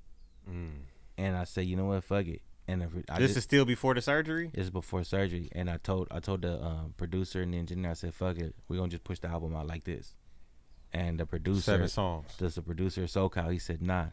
and I said, you know what, fuck it. And this is still before the surgery. It's before surgery, and I told the producer and the engineer, I said, "Fuck it, we're gonna just push the album out like this." And the producer, 7 songs. the producer of SoCal, he said, "Nah,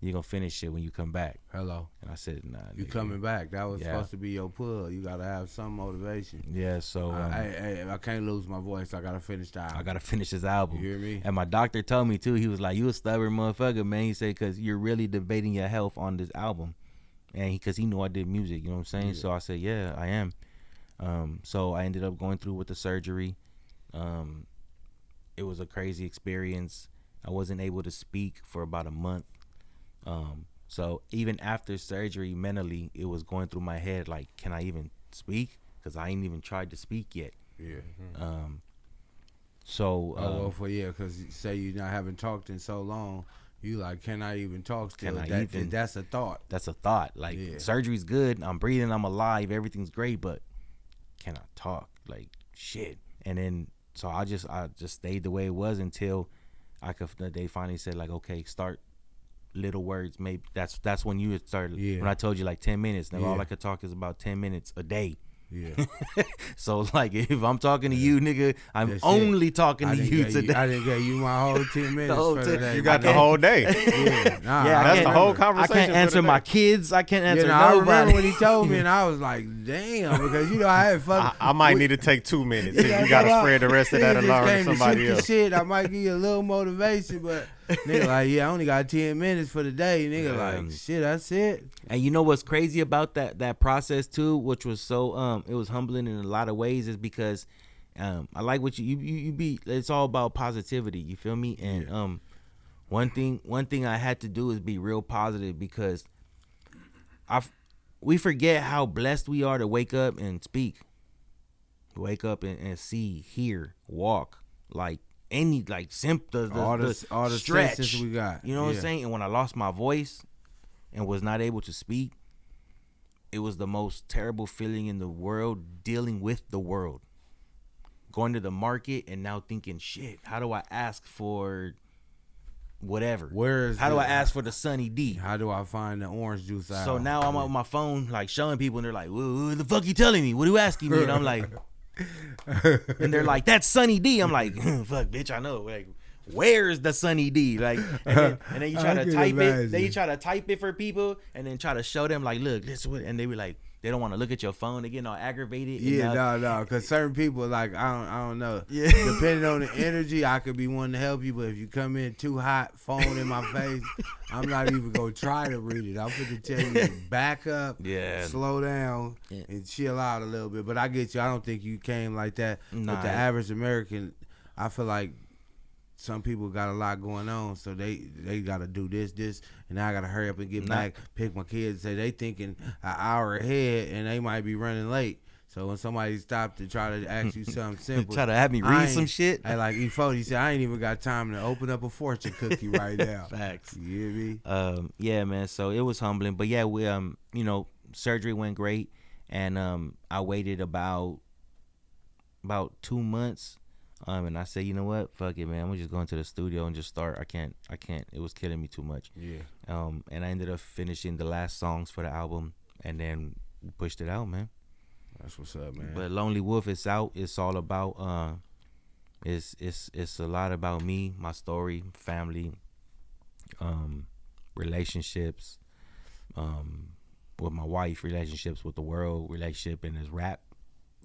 you gonna finish it when you come back." Hello. And I said, "Nah, You nigga." coming back. That was supposed to be your pull. You got to have some motivation. Yeah, so I can't lose my voice. I got to finish the album. I gotta finish this album. You hear me? And my doctor told me too. He was like, "You a stubborn motherfucker, man." He said, "Cause you're really debating your health on this album," and because he knew I did music. You know what I'm saying? Yeah. So I said, "Yeah, I am." So I ended up going through with the surgery. It was a crazy experience. I wasn't able to speak for about a month. So even after surgery, mentally, it was going through my head like, can I even speak? Because I ain't even tried to speak yet. Yeah. Because say you not haven't talked in so long, you like, can I even talk still? That's a thought. That's a thought. Like, surgery's good. I'm breathing. I'm alive. Everything's great. But can I talk? Like, shit. And then, so I just stayed the way it was until they finally said, like, okay, start little words. Maybe that's when you started. Yeah. When I told you like 10 minutes. Now all I could talk is about 10 minutes a day. Yeah. So like, if I'm talking to you, nigga, I'm only talking to you today. I didn't get you my whole 10 minutes. whole for 10 the day. You got the whole day. That's the whole I conversation. can't answer my kids. I can't answer I nobody. remember when he told me, and I was like, damn, because I had fun. I might need to take 2 minutes. If you got to spread the rest of that along to somebody else. Shit, I might give you a little motivation, but nigga like, I only got 10 minutes for the day. Nigga like, shit, that's it. And you know what's crazy about that process too, which was so it was humbling in a lot of ways, is because I like what you be. It's all about positivity. You feel me? And one thing I had to do is be real positive, because we forget how blessed we are to wake up and speak, wake up and see, hear, walk, like any like symptoms, all the stretch senses we got. You know what I'm saying? And when I lost my voice and was not able to speak, it was the most terrible feeling in the world, dealing with the world. Going to the market and now thinking, shit, how do I ask for whatever? How do I ask for the Sunny D? How do I find the orange juice out? So now I'm on my phone like showing people, and they're like, what the fuck you telling me? What are you asking me? And I'm like, and they're like, that's Sunny D. I'm like, fuck, bitch, I know. Like, where's the Sunny D? Like, and then you try to type it. Then you try to type it for people, and then try to show them like, look, this is what. And they be like, they don't want to look at your phone. They getting all aggravated. Yeah, no, because certain people, like, I don't know. Yeah. Depending on the energy, I could be wanting to help you, but if you come in too hot, phone in my face, I'm not even gonna try to read it. I'm gonna tell you to back up, slow down, and chill out a little bit. But I get you. I don't think you came like that. But the average American, I feel like some people got a lot going on, so they got to do this, and now I got to hurry up and get back, pick my kids. Say they thinking an hour ahead, and they might be running late. So when somebody stopped to try to ask you something simple, try to have me read some shit. I like E40. He said, I ain't even got time to open up a fortune cookie right now. Facts. You hear me? Yeah, man. So it was humbling, but yeah, we surgery went great, and I waited about 2 months. And I said, you know what? Fuck it, man. I'm just going to the studio and just start. I can't. It was killing me too much. Yeah. And I ended up finishing the last songs for the album, and then pushed it out, man. That's what's up, man. But Lonely Wolf is out. It's all about it's a lot about me, my story, family, relationships, with my wife, relationships with the world, relationship in this rap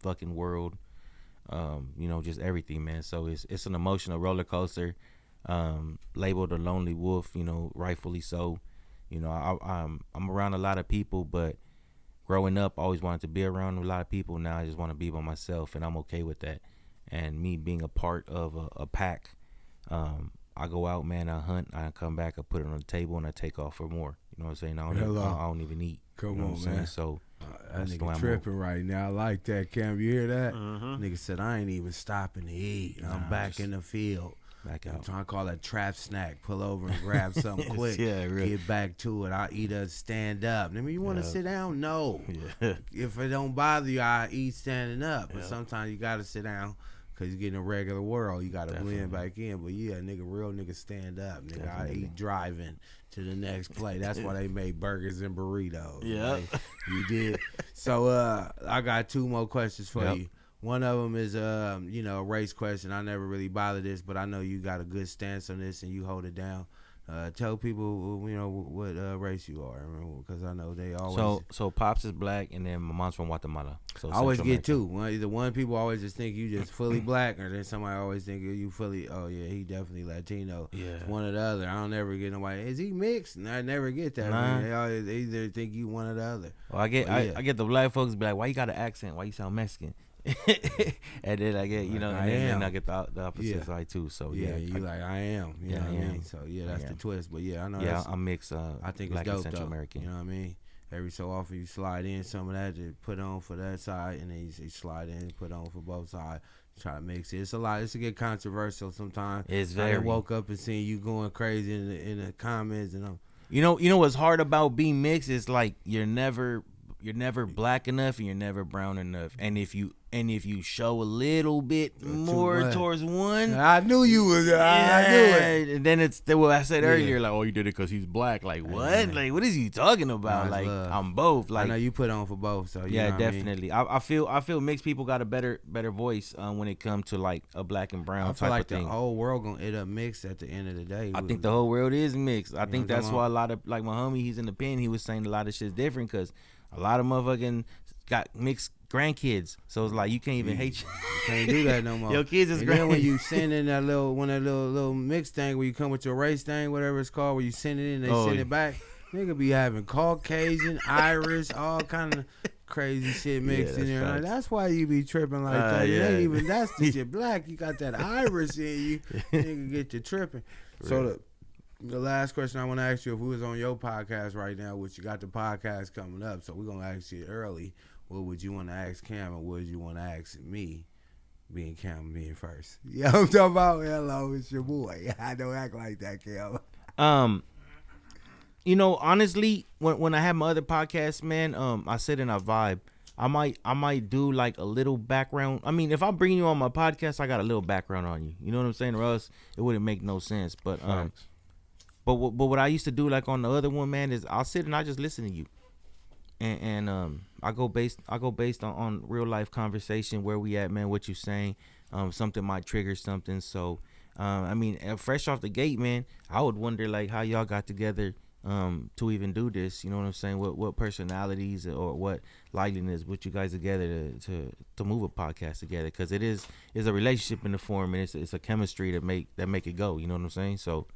fucking world. Just everything, man. So it's an emotional roller coaster, labeled a Lonely Wolf, rightfully so. I'm around a lot of people, but growing up, I always wanted to be around a lot of people. Now I just want to be by myself, and I'm okay with that. And me being a part of a pack, I go out, man, I hunt, I come back, I put it on the table, and I take off for more. You know what I'm saying? I don't even eat. Come on, man. So that nigga tripping right now. I like that, Cam. You hear that? Nigga said, I ain't even stopping to eat. I'm back in the field. Back out. I'm trying to call that trap snack. Pull over and grab something quick. Really. Get back to it. I'll eat a stand up. I mean, you want to sit down? No. Yeah. If it don't bother you, I eat standing up. But sometimes you got to sit down because you're getting a regular world. You got to blend back in. But yeah, real nigga stand up. Nigga, I eat driving to the next play. That's why they made burgers and burritos. Yeah. You did. So I got 2 more questions for Yep. you. One of them is a race question. I never really bother this, but I know you got a good stance on this and you hold it down. Tell people what race you are, because I know they always. So Pops is black, and then my mom's from Guatemala. So I always Central get America. 2. Either one, people always just think you just fully black, or then somebody always think you fully. Oh yeah, he definitely Latino. Yeah. It's one or the other. I don't ever get nobody. Is he mixed? And I never get that. Nah. They either think you one or the other. Well, I get But yeah. I get the black folks be like, why you got an accent? Why you sound Mexican? And then I get and then I get the opposite side too. So Yeah, you like I am. You know what I mean? So yeah, that's the twist. But yeah, I know. Yeah, I'm mixed. I think black it's dope and Central though. American. You know what I mean? Every so often you slide in some of that to put on for that side, and then you slide in and put on for both sides. Try to mix it. It's a lot. It's to get controversial sometimes. It's I very. done woke up and seen you going crazy in the comments, and You know what's hard about being mixed is like you're never black enough and you're never brown enough. And if you show a little bit more towards one, I knew you was. I knew it. And then it's what I said earlier, like, oh, you did it because he's black. Like what? Like what is he talking about? Like I'm both. Like I know you put on for both. So yeah, know what definitely. I feel mixed people got a better voice when it comes to like a black and brown I feel type like of thing. the whole world gonna end up mixed at the end of the day. I think the whole world is mixed. I think what I'm that's talking why a lot of like my homie, he's in the pen. He was saying a lot of shit's different because a lot of motherfucking got mixed grandkids. So it's like you can't even hate. You can't do that no more. Your kids is and grand. then when you send in that little mix thing where you come with your race thing, whatever it's called, where you send it in, they send it back. Nigga be having Caucasian, Irish, all kind of crazy shit mixed in there. Like, that's why you be tripping like that. It ain't even that's the shit black. You got that Irish in you. Nigga get you tripping. So the last question I want to ask you, if we was on your podcast right now, which you got the podcast coming up, so we're gonna ask you early. What would you want to ask Cam, and what would you want to ask me? Being Cam, being first. You know what I'm talking about? Hello, it's your boy. I don't act like that, Cam. Honestly, when I have my other podcast, man, I sit and I vibe. I might do like a little background. I mean, if I'm bringing you on my podcast, I got a little background on you. You know what I'm saying? Or else it wouldn't make no sense. But what I used to do like on the other one, man, is I'll sit and I just listen to you. And I go based on real life conversation, where we at, man, what you saying. Something might trigger something. So I mean, fresh off the gate, man, I would wonder like how y'all got together to even do this. You know what I'm saying? What personalities or what liveliness put you guys together to move a podcast together? Because it's a relationship in the form, and it's a chemistry that make it go. You know what I'm saying? So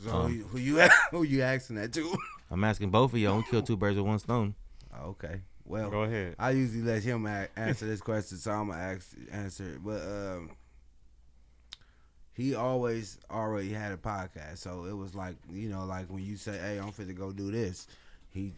who you asking that to? I'm asking both of y'all. We kill 2 birds with 1 stone. Okay. Well, Go ahead. I usually let him answer this question, so I'm gonna answer it. But he always already had a podcast, so it was like like when you say, "Hey, I'm finna go do this." He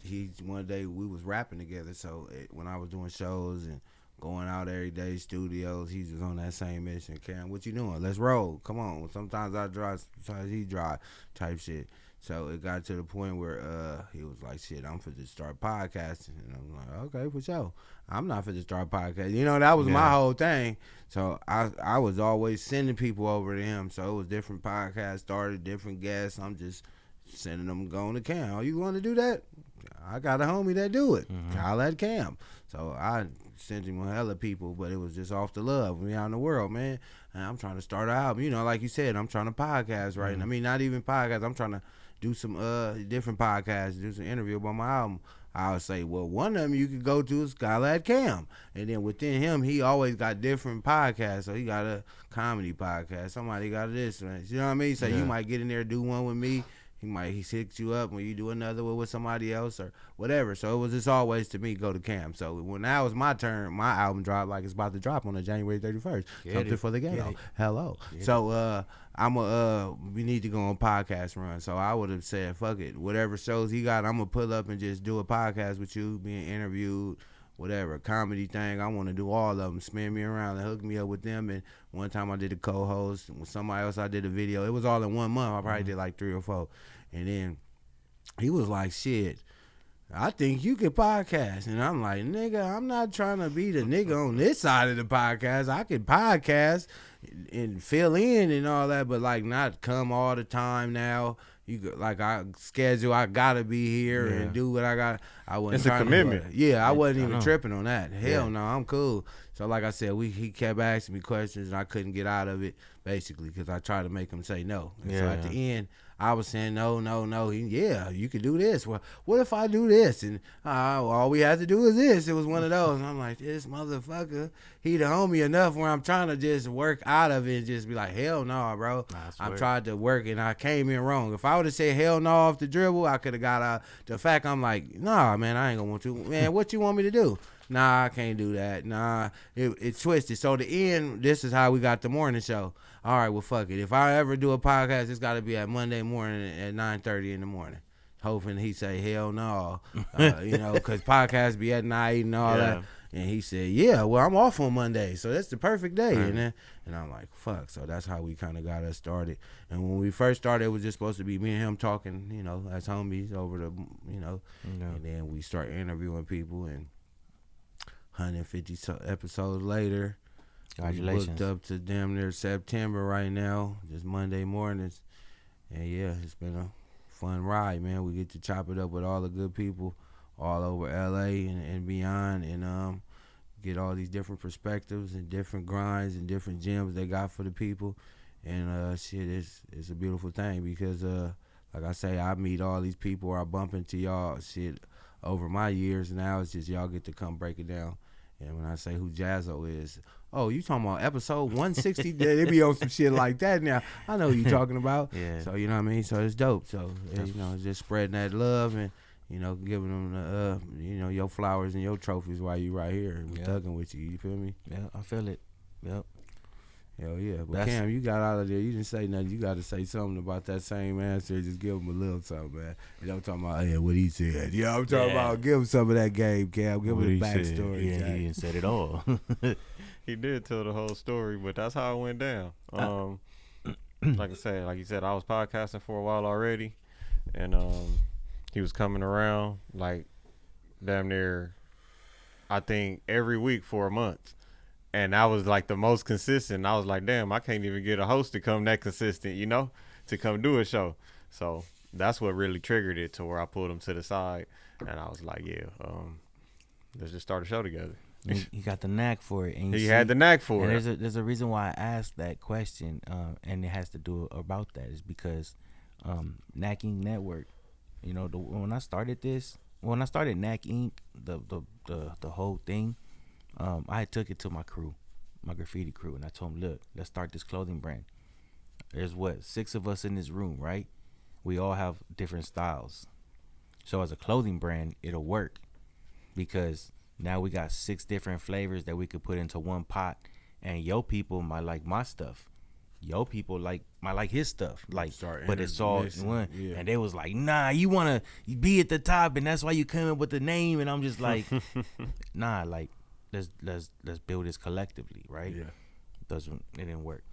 one day we was rapping together, so when I was doing shows and going out every day, studios, he was on that same mission. Cam, what you doing? Let's roll. Come on. Sometimes I drive, sometimes he drive, type shit. So it got to the point where he was like, shit, I'm finna start podcasting. And I'm like, okay, for sure. I'm not finna start podcasting. That was my whole thing. So I was always sending people over to him. So it was different podcasts started, different guests. I'm just sending them going to Cam. Oh, you want to do that? I got a homie that do it. Call that Cam. So I sent him a hella people, but it was just off the love. We out in the world, man. And I'm trying to start an album. Like you said, I'm trying to podcast right now. I mean, not even podcast. I'm trying to do some different podcasts, do some interview about my album. I would say, well, one of them you could go to is Skylat Cam. And then within him, he always got different podcasts. So he got a comedy podcast. Somebody got this. You know what I mean? So you might get in there, do one with me. He hits you up when you do another one with somebody else or whatever. So it was just always to me go to Cam. So when now was my turn, my album dropped like it's about to drop on the January 31st. Something for the ghetto. Hello. So we need to go on podcast run. So I would have said, fuck it. Whatever shows he got, I'm gonna pull up and just do a podcast with you, being interviewed. Whatever comedy thing, I want to do all of them. Spin me around and hook me up with them. And one time I did a co-host with somebody else. I did a video. It was all in 1 month. I probably did like 3 or 4. And then he was like, "Shit, I think you could podcast." And I'm like, "Nigga, I'm not trying to be the nigga on this side of the podcast. I could podcast and fill in and all that, but like not come all the time now." I schedule. I gotta be here and do what I got. I wasn't. It's a commitment. I wasn't even tripping on that. Hell Yeah. no, I'm cool. So like I said, he kept asking me questions and I couldn't get out of it basically because I tried to make him say no. And so at the end, I was saying no. You could do this. Well, what if I do this? And all we have to do is this. It was one of those. And I'm like, this motherfucker, he the homie enough where I'm trying to just work out of it and just be like, hell no, bro. I tried to work and I came in wrong. If I would have said hell no off the dribble, I could have got out. The fact I'm like, nah, man, I ain't gonna want to. Man, what you want me to do? Nah, I can't do that. Nah, it twisted. So the end, this is how we got the morning show. All right, well, fuck it. If I ever do a podcast, it's got to be at Monday morning at 9:30 in the morning. Hoping he say, hell no. Because podcasts be at night and all that. And he said, yeah, well, I'm off on Monday, so that's the perfect day. And I'm like, fuck. So that's how we kind of got us started. And when we first started, it was just supposed to be me and him talking, as homies over the, and then we start interviewing people. And 150 episodes later, congratulations. We booked up to damn near September right now, just Monday mornings. And yeah, it's been a fun ride, man. We get to chop it up with all the good people all over LA and beyond, and get all these different perspectives and different grinds and different gems they got for the people. And shit, it's a beautiful thing because like I say, I meet all these people or I bump into y'all shit over my years. Now it's just y'all get to come break it down. And when I say who Jazzo is, oh, you talking about episode 160? They be on some shit like that now. I know who you talking about. Yeah. So, you know what I mean? So it's dope. So, it's just spreading that love and, giving them the, your flowers and your trophies while you right here and thugging with you. You feel me? Yeah, I feel it. Yep. Hell yeah. But Cam, you got out of there. You didn't say nothing. You got to say something about that same answer. Just give him a little something, man. I'm talking about, what he said. Yeah, I'm talking about, give him some of that game, Cam. Give him the backstory. Yeah, he didn't said it all. He did tell the whole story, but that's how it went down. Like you said, I was podcasting for a while already, and he was coming around like damn near, I think, every week for a month. And that was like the most consistent. I was like, damn, I can't even get a host to come that consistent, to come do a show. So that's what really triggered it to where I pulled him to the side. And I was like, yeah, let's just start a show together. He got the knack for it. And he had the knack for it. There's a reason why I asked that question, and it has to do about that. Is because Knacking Network, when I started Knack Inc., the whole thing, I took it to my crew, my graffiti crew, and I told them, look, let's start this clothing brand. There's 6 of us in this room, right? We all have different styles. So as a clothing brand, it'll work because now we got 6 different flavors that we could put into one pot, and yo people might like my stuff. Yo people might like his stuff. But it's all in one. Yeah. And they was like, nah, you want to be at the top, and that's why you come up with the name. And I'm just like, nah, let's build this collectively, right? Yeah. It didn't work.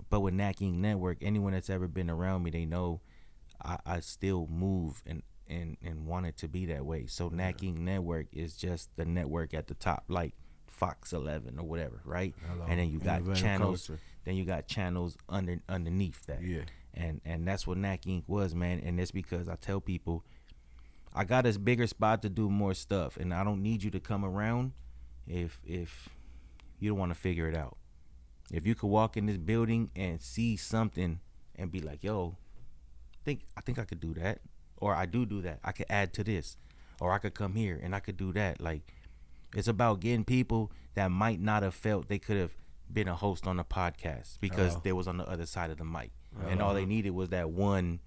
But with Knacking Network, anyone that's ever been around me, they know I still move and want it to be that way. So Knacking Network is just the network at the top, like Fox 11 or whatever, right? Hello. And then you got channels. Culture. Then you got channels underneath that. Yeah. And that's what Knack Inc. was, man. And it's because I tell people, I got a bigger spot to do more stuff, and I don't need you to come around if you don't want to figure it out. If you could walk in this building and see something and be like, yo, I think I could do that, or I do that. I could add to this, or I could come here and I could do that. Like, it's about getting people that might not have felt they could have been a host on a podcast because they was on the other side of the mic, and all they needed was that one.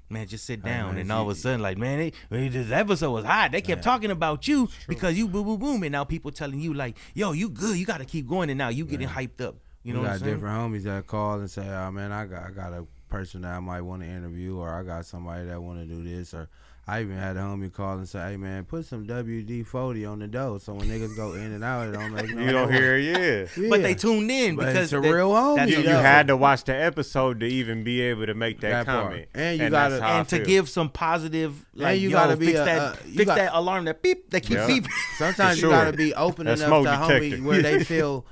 Man, just sit down, man, and all of a sudden, like, man, this episode was hot. They kept talking about you because you boom, boom, boom, and now people telling you like, yo, you good, you got to keep going, and now you getting hyped up. You know what I'm saying? Different homies that call and say, oh man, I got a person that I might want to interview, or I got somebody that want to do this, or I even had a homie call and say, hey man, put some WD-40 on the door so when niggas go in and out, it don't make no you don't hear it, yeah. But they tuned in because it's a real homie. You had to watch the episode to even be able to make that comment. And you got to give some positive, like, you gotta fix that alarm that beep that keep beeping. Sometimes you gotta be open enough to homie where they feel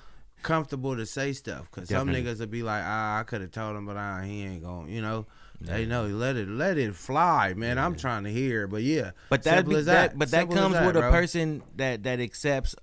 comfortable to say stuff, because some niggas will be like, I could have told him, but he ain't going, They know, let it fly, man. I'm trying to hear, but yeah. But that comes with bro. a person that accepts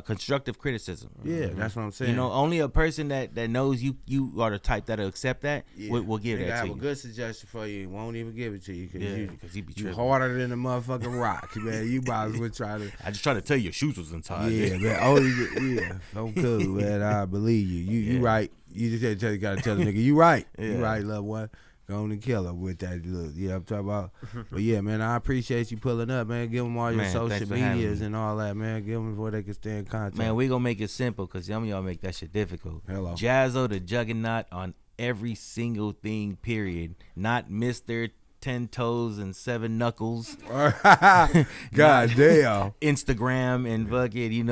constructive criticism. Yeah, that's what I'm saying. You know, only a person that knows you are the type that'll accept that will give that to you. I have a good suggestion for you. Won't even give it to you because you harder than a motherfucking rock, man. You might as well try to. I just tried to tell you your shoes was untied. Yeah, man. Oh, yeah. I'm cool, man. I believe you. You right. You just gotta tell the nigga you right. You right, loved one. Go on and kill him with that look. Yeah, I'm talking about. But yeah, man, I appreciate you pulling up, man. Give them all your social medias and all that, man. Give them where they can stay in contact. Man, we gonna make it simple because some of y'all make that shit difficult. Hello. Jazzo the Juggernaut on every single thing, period. Not Mr. 10 Toes and 7 Knuckles. God damn. Instagram and fucking, it's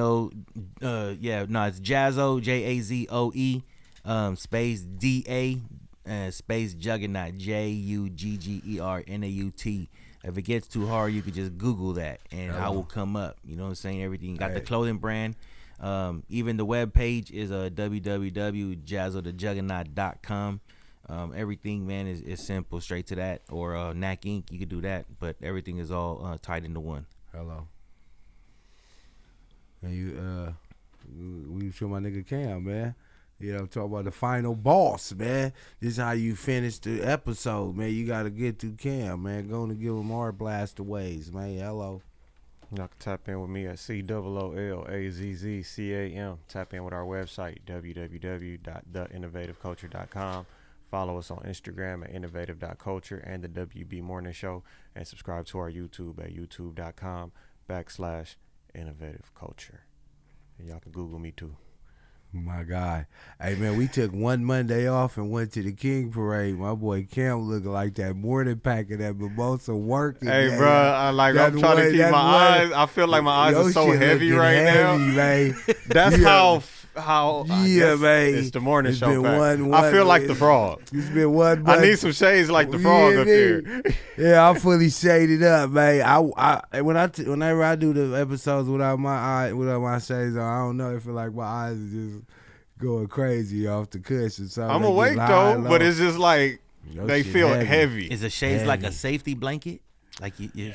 Jazzo, JAZOE, space DA. Space Juggernaut, JUGGERNAUT. If it gets too hard, you could just Google that and I will come up. You know what I'm saying? Everything. Got the clothing brand. Even the web page is www.JAZOEDAJUGGERNAUT.com. Everything, man, is simple, straight to that. Or NAC Inc. You could do that, but everything is all tied into one. Hello. And we show my nigga Cam, man. You know, talk about the final boss, man. This is how you finish the episode, man. You got to get through Cam, man. Go and give him our blastaways, man. Hello. Y'all can tap in with me at COOLAZZCAM. Tap in with our website, www.theinnovativeculture.com. Follow us on Instagram at innovative.culture and the WB Morning Show. And subscribe to our YouTube at youtube.com/innovativeculture. And y'all can Google me too. My guy. Hey, man, we took one Monday off and went to the King Parade. My boy Cam looking like that morning pack of that mimosa working. Hey, bro, I'm trying to keep my eyes. I feel like my eyes are so heavy right now. Man. That's how man. It's the morning it's show been I feel like the frog. It's been one month. I need some shades like the frog up here. Yeah, I'm fully shaded up, man. Whenever I do the episodes without my shades on, I don't know. I feel like my eyes are just going crazy off the cushion. So I'm awake though, but it's just like they feel heavy. Is the shades like a safety blanket? Like yeah,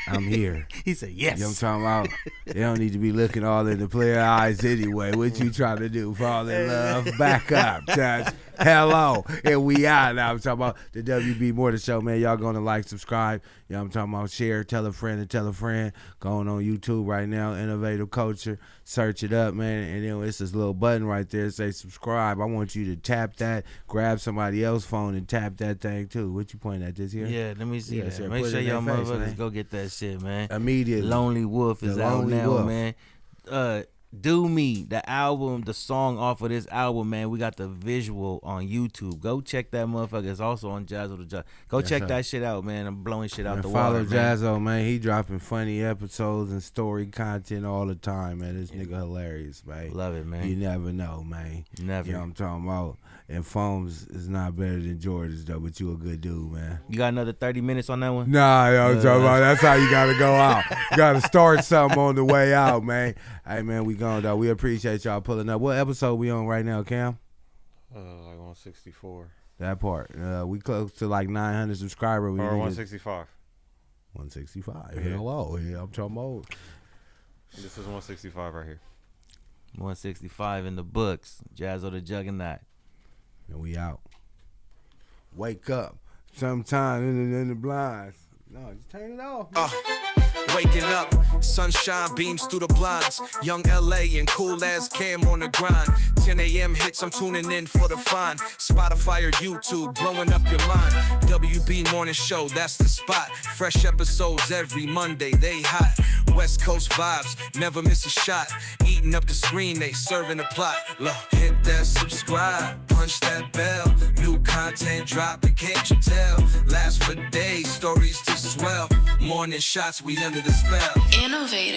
I'm here. He said yes. You know what I'm talking about? They don't need to be looking all in the player eyes anyway. What you trying to do? Fall in love? Back up, touch. Hello, and we out now. I'm talking about the WB Morning Show, man. Y'all gonna like, subscribe. You know what I'm talking about? Share, tell a friend, and tell a friend. Going on YouTube right now, Innovative Culture. Search it up, man, and then it's this little button right there that say subscribe. I want you to tap that, grab somebody else's phone and tap that thing too. What you pointing at this here? Yeah, let me see that. Sure. Make sure y'all motherfuckers go get that shit, man. Immediately. Lonely Wolf is out now, man. Do Me, the album, the song off of this album, man. We got the visual on YouTube. Go check that motherfucker. It's also on Jazzo the Juggernaut. Go check that shit out, man. I'm blowing shit out the water, man. Follow Jazzo, man. He dropping funny episodes and story content all the time, man. This nigga hilarious, man. Love it, man. You never know, man. Never. You know what I'm talking about? And Foams is not better than Jordan's, though, but you a good dude, man. You got another 30 minutes on that one? Nah, I'm talking about that's how you got to go out. You got to start something on the way out, man. Hey, man, we gone, though. We appreciate y'all pulling up. What episode we on right now, Cam? Like 164. That part. We close to like 900 subscribers. Or 165. 165. Hello. Yeah, I'm talking about. This is 165 right here. 165 in the books. Jazzo the Juggernaut. And we out. Wake up. Sometime in the blinds. No, just turn it off. Waking up, sunshine beams through the blinds. Young LA and cool ass Cam on the grind. 10 a.m. hits, I'm tuning in for the fine. Spotify or YouTube, blowing up your mind. WB Morning Show, that's the spot. Fresh episodes every Monday, they hot. West Coast vibes, never miss a shot. Eating up the screen, they serving the plot. Look, hit that subscribe, punch that bell. New content dropping, can't you tell? Last for days, stories to swell. Morning shots, we under the spell. Innovative.